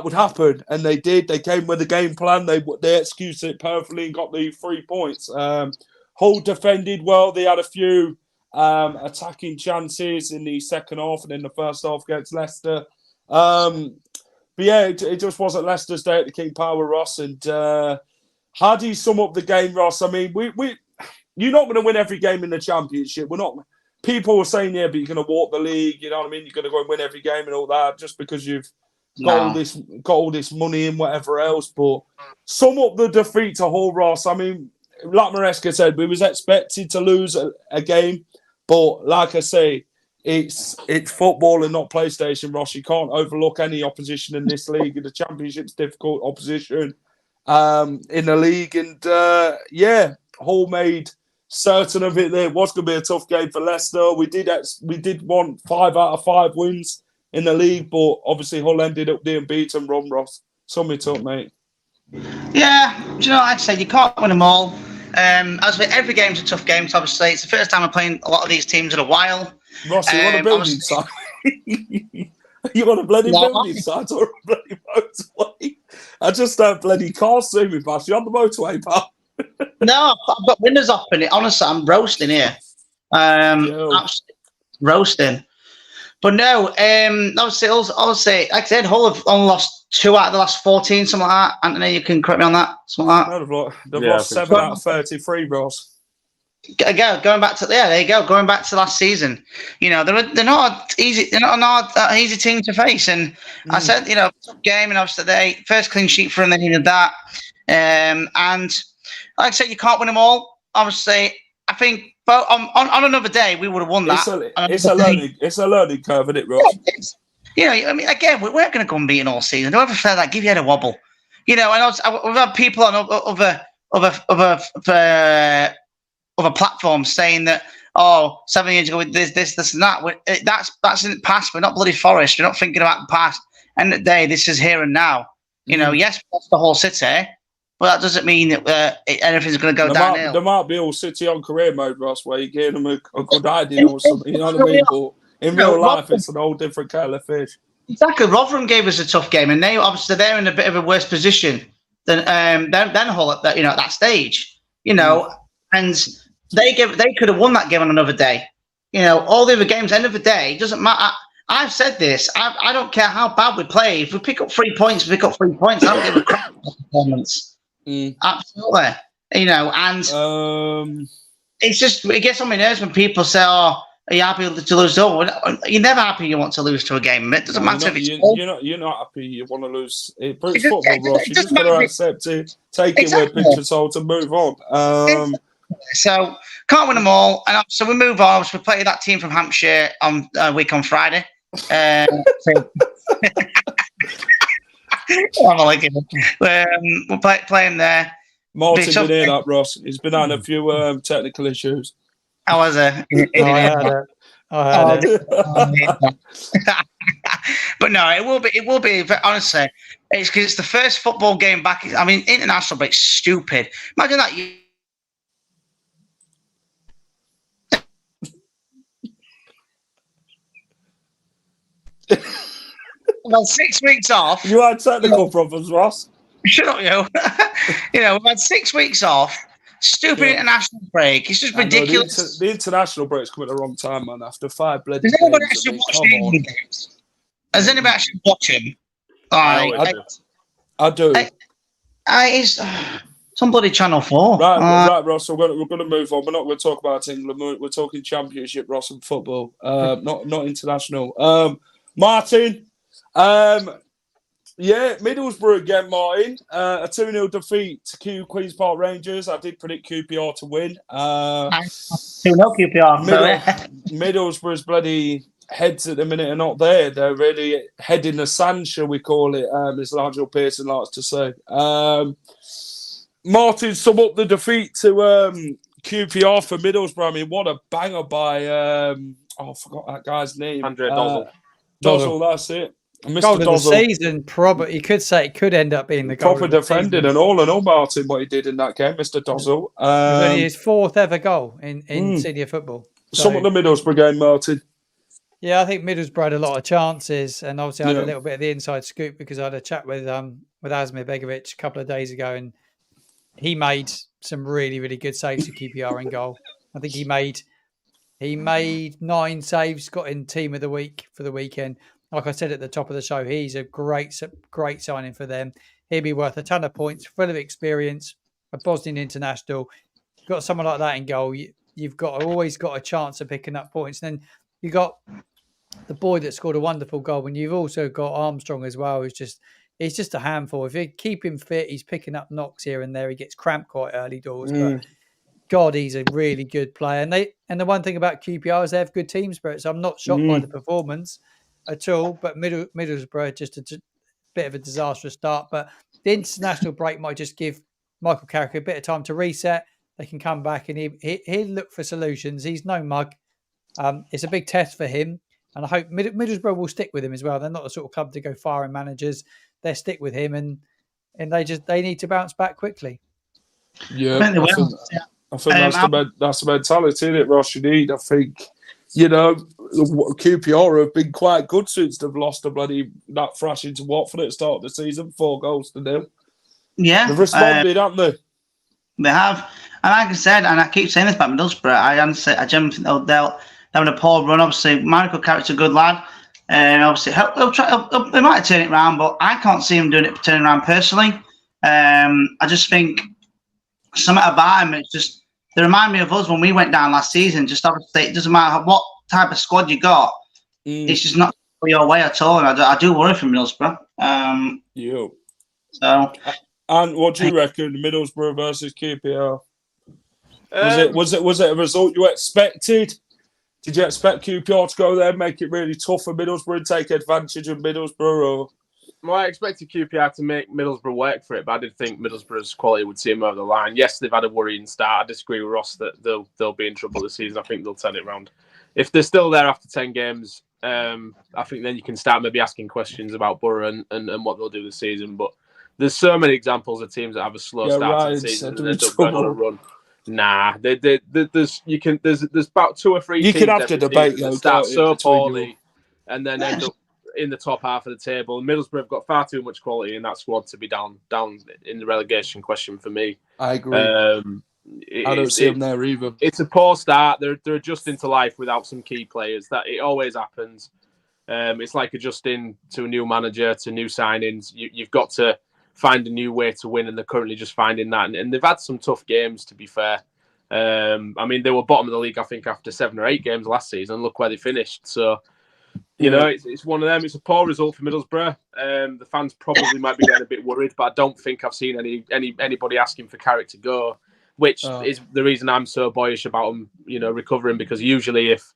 would happen, and they did. They came with a game plan. They executed it perfectly and got the 3 points. Hull defended well. They had a few attacking chances in the second half and in the first half against Leicester. But yeah, it just wasn't Leicester's day at the King Power, Ross. And how do you sum up the game, Ross? I mean, you're not going to win every game in the Championship. We're not. People were saying, yeah, but you're going to walk the league. You know what I mean? You're going to go and win every game and all that just because you've got all this money and whatever else. But sum up the defeat to Hull, Ross. I mean, like Maresca said, we was expected to lose a game, but like I say, it's football and not PlayStation, Ross. You can't overlook any opposition in this league. The Championship's difficult opposition in the league, and Hull made certain of it. There was going to be a tough game for Leicester. We did want 5 out of 5 wins in the league, but obviously Hull ended up the unbeaten run, Ross. Sum it up, mate.
Yeah, Do you know, like I said, you can't win them all. As with every game's a tough game, so obviously it's the first time I'm playing a lot of these teams in a while.
Ross, you want a building site? You want a bloody building site or a bloody motorway? I just don't bloody car zooming past you on the motorway, pal.
No, I've got windows up in it. Honestly, I'm roasting here. Absolutely roasting. But no, obviously, like I said, Hull have only lost 2 out of the last 14, something like that. Anthony, you can correct me on that. Something like that.
No, they've lost 7 out of 33, Ross.
Going back to there you go. Going back to last season, you know they're not easy. They're not an easy team to face. And I said, tough game, and obviously they first clean sheet for them. They needed that, and like I said, you can't win them all. Obviously, I think on another day we would have won that.
It's a learning curve, isn't it, Ross?
I mean, again, we weren't going to go unbeaten all season. Don't ever feel that. Give your head a wobble. And we've had people on other platforms saying that 7 years ago with this and that. That's in the past. We're not bloody Forest. We're not thinking about the past. End of the day, this is here and now. Yes, that's the whole city, but that doesn't mean that anything's going to go downhill.
There might be all city on career mode, Ross, where you give them a good idea or something. You know what I mean? But in real life, it's an whole different kettle of fish.
Exactly. Rotherham gave us a tough game, and they're in a bit of a worse position than Hull at that stage. And they could have won that game on another day. All the other games, end of the day, it doesn't matter. I've said this. I don't care how bad we play. If we pick up 3 points, we pick up 3 points. I don't give a crap about performance. Absolutely. And it gets on my nerves when people say, "Oh, are you happy to lose?" You're never happy you want to lose to a game. It doesn't matter if it's
you're not happy you want to lose. It's football, Ross. You just got to accept it, take it where pictures hold, and move on.
So can't win them all, and so we move on. So we play that team from Hampshire on week on Friday. We'll play him there.
Martin's been in up, Ross. He's been on a few technical issues.
How was it?
I heard it.
But no, it will be. Honestly, it's because it's the first football game back. I mean, international break's stupid. Imagine that. About 6 weeks off.
You had technical problems, Ross.
Shut up, we've had 6 weeks off. Stupid international break. It's just ridiculous.
The international break's come at the wrong time, man. After 5 bloody
games. Does anybody actually watch the England games? Does anybody actually watch them?
I do.
It's on bloody Channel 4.
Right, Ross. We're going to move on. We're not going to talk about England. We're talking Championship, Ross, and football. Not international. Martin. Middlesbrough again, Martin. A 2-0 defeat to Queen's Park Rangers. I did predict QPR to win.
2-0 QPR.
Middlesbrough's bloody heads at the minute are not there. They're really head in the sand, shall we call it, as Nigel Pearson likes to say. Martin, sum up the defeat to QPR for Middlesbrough. I mean, what a banger by, I forgot that guy's name.
Andre Dozzell.
Dozzell, that's it. Mr.
Goal of the
Dozzell.
season, probably. You could say it could end up being the goal.
Proper defended and all in all, Martin, what he did in that game, Mr. Dozzell.
It was only his 4th ever goal in senior football.
Some of the Middlesbrough game, Martin.
Yeah, I think Middlesbrough had a lot of chances, and obviously I had a little bit of the inside scoop because I had a chat with Asmir Begovic a couple of days ago, and he made some really, really good saves to QPR in goal. I think he made 9 saves, got in team of the week for the weekend. Like I said at the top of the show, he's a great signing for them. He'll be worth a ton of points, full of experience, a Bosnian international. Got someone like that in goal, you've always got a chance of picking up points. And then you got the boy that scored a wonderful goal, and you've also got Armstrong as well. He's just a handful. If you keep him fit, he's picking up knocks here and there. He gets cramped quite early doors, but God, he's a really good player. And the one thing about QPR is they have good team spirits. I'm not shocked by the performance at all, but Middlesbrough just a bit of a disastrous start. But the international break might just give Michael Carrick a bit of time to reset. They can come back and he'll look for solutions. He's no mug. It's a big test for him, and I hope Middlesbrough will stick with him as well. They're not the sort of club to go firing managers. They stick with him, and they need to bounce back quickly.
Yeah, I think that's the mentality, isn't it, Ross? You need, I think, QPR have been quite good since they've lost that thrashing to Watford at the start of the season, 4-0.
Yeah.
They've responded, haven't they?
They have. And like I said, and I keep saying this about Middlesbrough, I genuinely think they'll having a poor run. Obviously, Michael Carrick's a good lad. And obviously, they might turn it around, but I can't see him doing it turning around personally. I just think something about him, it's just, they remind me of us when we went down last season. Just obviously, it doesn't matter what type of squad you got, it's just not your way at all. And I do worry for Middlesbrough. So.
And what do you reckon, Middlesbrough versus QPR? Was it a result you expected? Did you expect QPR to go there and make it really tough for Middlesbrough and take advantage of Middlesbrough?
Well, I expected QPR to make Middlesbrough work for it, but I did think Middlesbrough's quality would see them over the line. Yes, they've had a worrying start. I disagree with Ross that they'll be in trouble this season. I think they'll turn it around. If they're still there after 10 games, I think then you can start maybe asking questions about Borough and what they'll do this season. But there's so many examples of teams that have a slow start to the season and end up going on a run. Nah, there's about 2 or 3
you
teams
can have to debate
that start so poorly and then end up in the top half of the table. Middlesbrough have got far too much quality in that squad to be down in the relegation question for me.
I agree. I don't see them there either.
It's a poor start. They're adjusting to life without some key players. That it always happens. It's like adjusting to a new manager, to new signings. You've got to find a new way to win, and they're currently just finding that. And they've had some tough games, to be fair. I mean, they were bottom of the league, I think, after 7 or 8 games last season. Look where they finished. So, it's one of them. It's a poor result for Middlesbrough. The fans probably might be getting a bit worried, but I don't think I've seen anybody asking for Carrick to go, which is the reason I'm so boyish about him, recovering, because usually if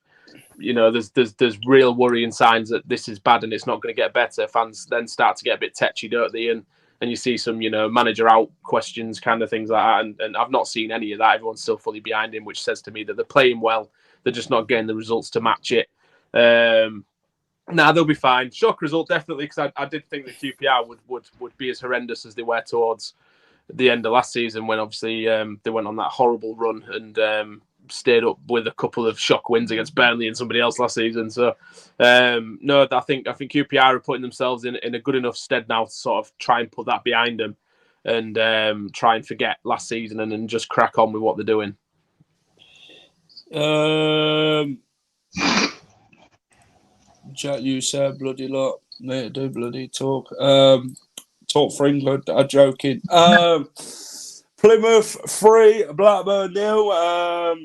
there's real worrying signs that this is bad and it's not going to get better, fans then start to get a bit tetchy, don't they? And you see some, manager out questions, kind of things like that. And I've not seen any of that. Everyone's still fully behind him, which says to me that they're playing well. They're just not getting the results to match it. They'll be fine. Shock result, definitely, because I did think that QPR would be as horrendous as they were towards the end of last season, when obviously they went on that horrible run and stayed up with a couple of shock wins against Burnley and somebody else last season. So, I think QPR are putting themselves in a good enough stead now to sort of try and put that behind them and try and forget last season and just crack on with what they're doing.
Jack, you said bloody lot. Mate, do bloody talk. Talk for England. I'm joking. Plymouth 3, Blackburn 0. I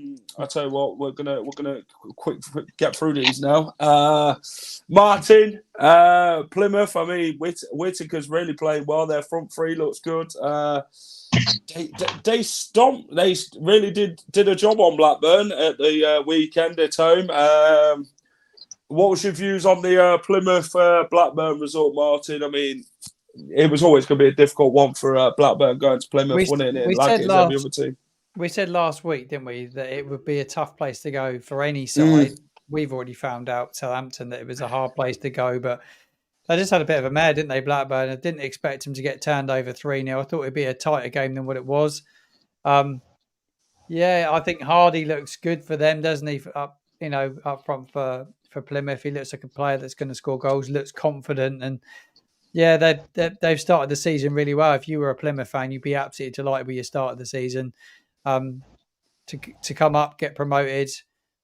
tell you what, we're gonna quick get through these now. Martin, Plymouth. I mean, Whittaker's really playing well. Their front three looks good. They stomped. They really did a job on Blackburn at the weekend at home. What was your views on the Plymouth Blackburn result, Martin? I mean, it was always going to be a difficult one for Blackburn going to Plymouth, wasn't it?
We said last week, didn't we, that it would be a tough place to go for any side. We've already found out, Southampton, that it was a hard place to go, but they just had a bit of a mare, didn't they, Blackburn? I didn't expect them to get turned over 3-0. I thought it'd be a tighter game than what it was. I think Hardy looks good for them, doesn't he? Up front for Plymouth. He looks like a player that's going to score goals, looks confident, and they've started the season really well. If you were a Plymouth fan, you'd be absolutely delighted with your start of the season. To come up, get promoted,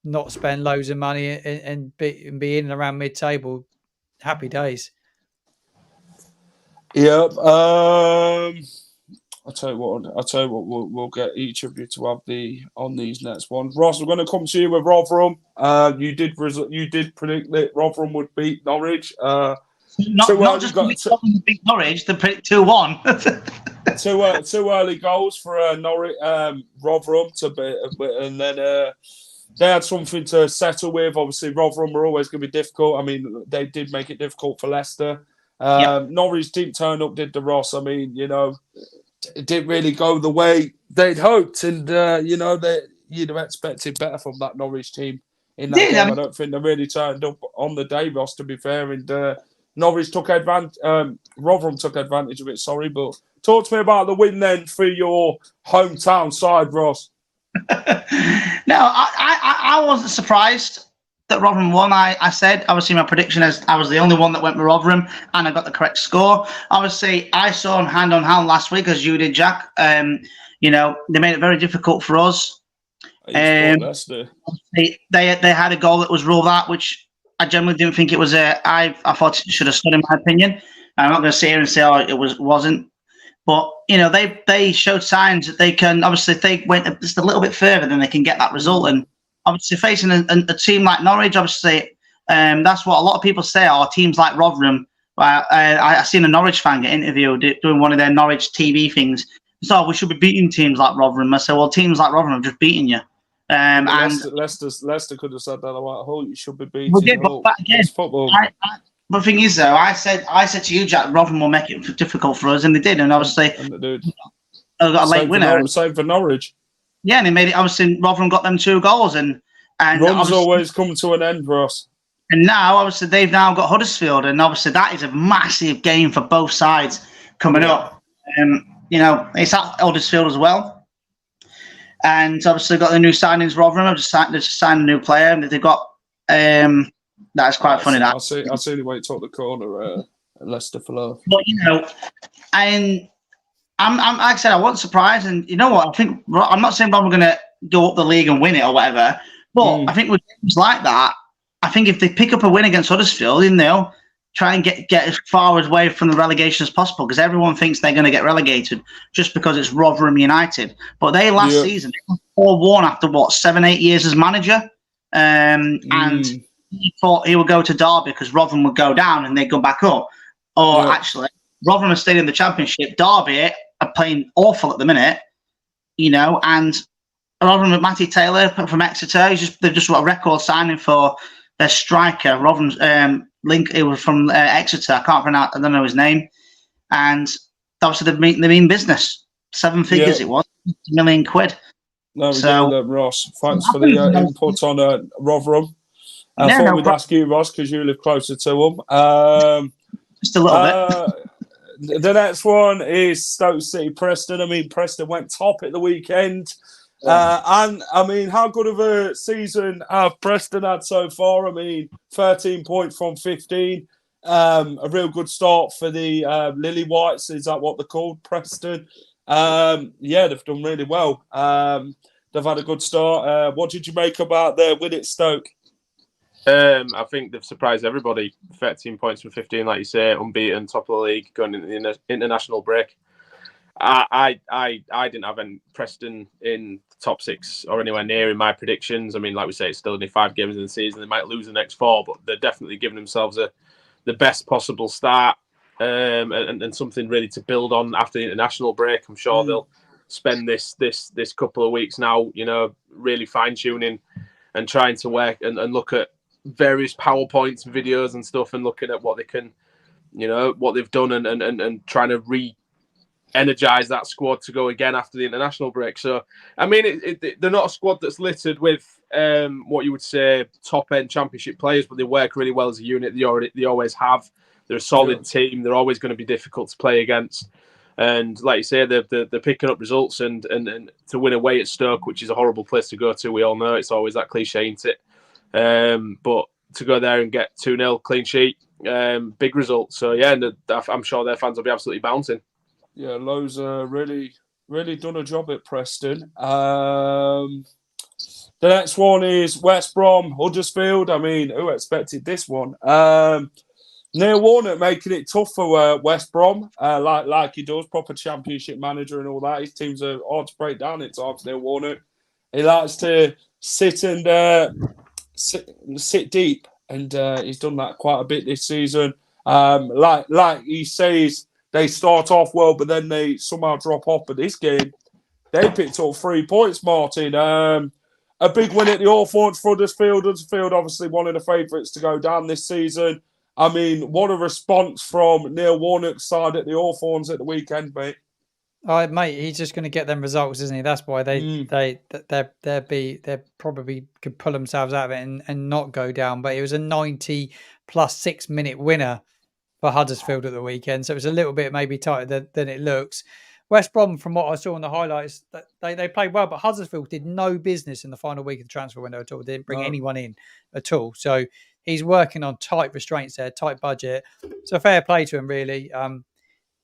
not spend loads of money, and be in and around mid-table. Happy days.
Yep. I'll tell you what. We'll get each of you to have on these next ones. Ross, we're going to come to you with Rotherham. You did predict that Rotherham would beat Norwich.
Not just beat Norwich, they picked 2-1.
Two early goals for Norwich, Rotherham and then they had something to settle with. Obviously, Rotherham were always going to be difficult. I mean, they did make it difficult for Leicester. Norwich didn't turn up, did the Ross? I mean, it didn't really go the way they'd hoped, and you'd have expected better from that Norwich team in that game. I don't think they really turned up on the day, Ross, to be fair, and Norwich took advantage. Rotherham took advantage of it. Sorry, but talk to me about the win then for your hometown side, Ross.
No, I wasn't surprised that Rotherham won. I said, obviously, my prediction is I was the only one that went with Rotherham, and I got the correct score. Obviously, I saw them hand on hand last week, as you did, Jack. They made it very difficult for us.
Leicester.
They had a goal that was ruled out, which I generally didn't think it was. I thought it should have stood, in my opinion. I'm not going to sit here and say, oh, it wasn't. But they showed signs that they can. Obviously, if they went just a little bit further, then they can get that result. And obviously, facing a team like Norwich, obviously, that's what a lot of people say. Or teams like Rotherham. I seen a Norwich fan get interviewed doing one of their Norwich TV things. So we should be beating teams like Rotherham. I said, well, teams like Rotherham have just beaten you.
Leicester could have said that about Hull. You should be beating Hull. It's football.
But the thing is, though, I said to you, Jack, Rotherham will make it difficult for us, and they did. And obviously,
they did.
Got a late winner.
Same for Norwich.
Yeah, and they made it. Obviously, Rotherham got them 2 goals, and
runs always come to an end for us.
And now, obviously, they've now got Huddersfield, and obviously, that is a massive game for both sides coming up. It's at Huddersfield as well, and obviously, got the new signings. Rotherham have just signed a new player, and they've got. That's quite funny.
I see the way it took the corner at Leicester for love.
But and I'm like I said, I wasn't surprised, and you know what? I think I'm not saying we're going to go up the league and win it or whatever, but I think with games like that, I think if they pick up a win against Huddersfield, try and get as far away from the relegation as possible, because everyone thinks they're going to get relegated just because it's Rotherham United. But they last season 4-1 after 7-8 years as manager, and he thought he would go to Derby because Rotherham would go down and they'd go back up. Actually, Rotherham are staying in the Championship. Derby are playing awful at the minute, and Rotherham with Matty Taylor from Exeter. They've just got a record signing for their striker. Rotherham's it was from Exeter. I can't pronounce. I don't know his name. And obviously they mean business. 7 figures it was, £1 million.
There we go, Ross. Thanks for the input on Rotherham. I thought we'd ask you, Ross, because you live closer to them.
Just a little bit.
The next one is Stoke City Preston. I mean, Preston went top at the weekend. And, I mean, how good of a season have Preston had so far? I mean, 13 points from 15. A real good start for the Lily Whites. Is that what they're called, Preston? They've done really well. They've had a good start. What did you make about their win at Stoke?
I think they've surprised everybody. 13 points from 15, like you say, unbeaten, top of the league, going into the international break. I didn't have any Preston in the top 6 or anywhere near in my predictions. I mean, like we say, it's still only 5 games in the season. They might lose the next 4, but they're definitely giving themselves the best possible start and something really to build on after the international break. I'm sure they'll spend this couple of weeks now, really fine-tuning and trying to work and look at various PowerPoints and videos and stuff and looking at what they can, what they've done and trying to re-energize that squad to go again after the international break. So, I mean, they're not a squad that's littered with what you would say top-end championship players, but they work really well as a unit. They always have. They're a solid team. They're always going to be difficult to play against. And like you say, they're picking up results and to win away at Stoke, which is a horrible place to go to. We all know it's always that cliche, ain't it? But to go there and get 2-0 clean sheet, big result. So yeah, and I'm sure their fans will be absolutely bouncing.
Yeah, Lowe's really done a job at Preston. The next one is West Brom Huddersfield. I mean, who expected this one? Neil Warnock making it tough for West Brom, like he does, proper championship manager and all that. His teams are hard to break down at times, Neil Warnock. He likes to sit deep, and he's done that quite a bit this season. Like he says, they start off well, but then they somehow drop off. But this game, they picked up 3 points, Martin. A big win at the Hawthorns for Huddersfield. Huddersfield, obviously one of the favourites to go down this season. I mean, what a response from Neil Warnock's side at the Hawthorns at the weekend, mate.
Oh, mate, he's just going to get them results, isn't he? That's why they probably could pull themselves out of it and not go down. But it was a 90 plus 6 minute winner for Huddersfield at the weekend. So it was a little bit maybe tighter than it looks. West Brom, from what I saw on the highlights, they played well, but Huddersfield did no business in the final week of the transfer window at all. They didn't bring anyone in at all. So he's working on tight restraints there, tight budget. So fair play to him, really.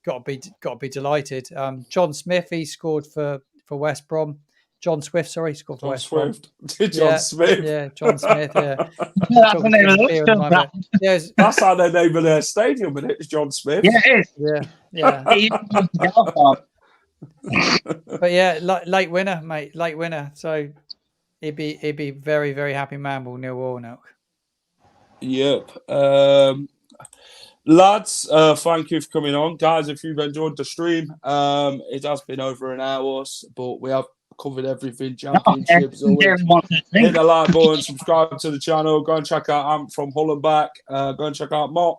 Got to be delighted. John Smith, he scored for West Brom. John Swift, sorry, scored for West Brom.
John Smith.
Yeah, John Smith, yeah.
That's the name of the
Yes.
That's how they name of their stadium, and it's John Smith.
Yeah, it is.
Yeah. But yeah, late winner, mate. Late winner. So he'd be very, very happy man, will Neil Warnock.
Yep. Lads, thank you for coming on. Guys, if you've enjoyed the stream, it has been over an hour, but we have covered everything, championships. Hit the like button, subscribe to the channel, go and check out Amp from Hull and back. Go and check out Martin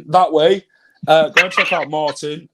that way. Go and check out Martin.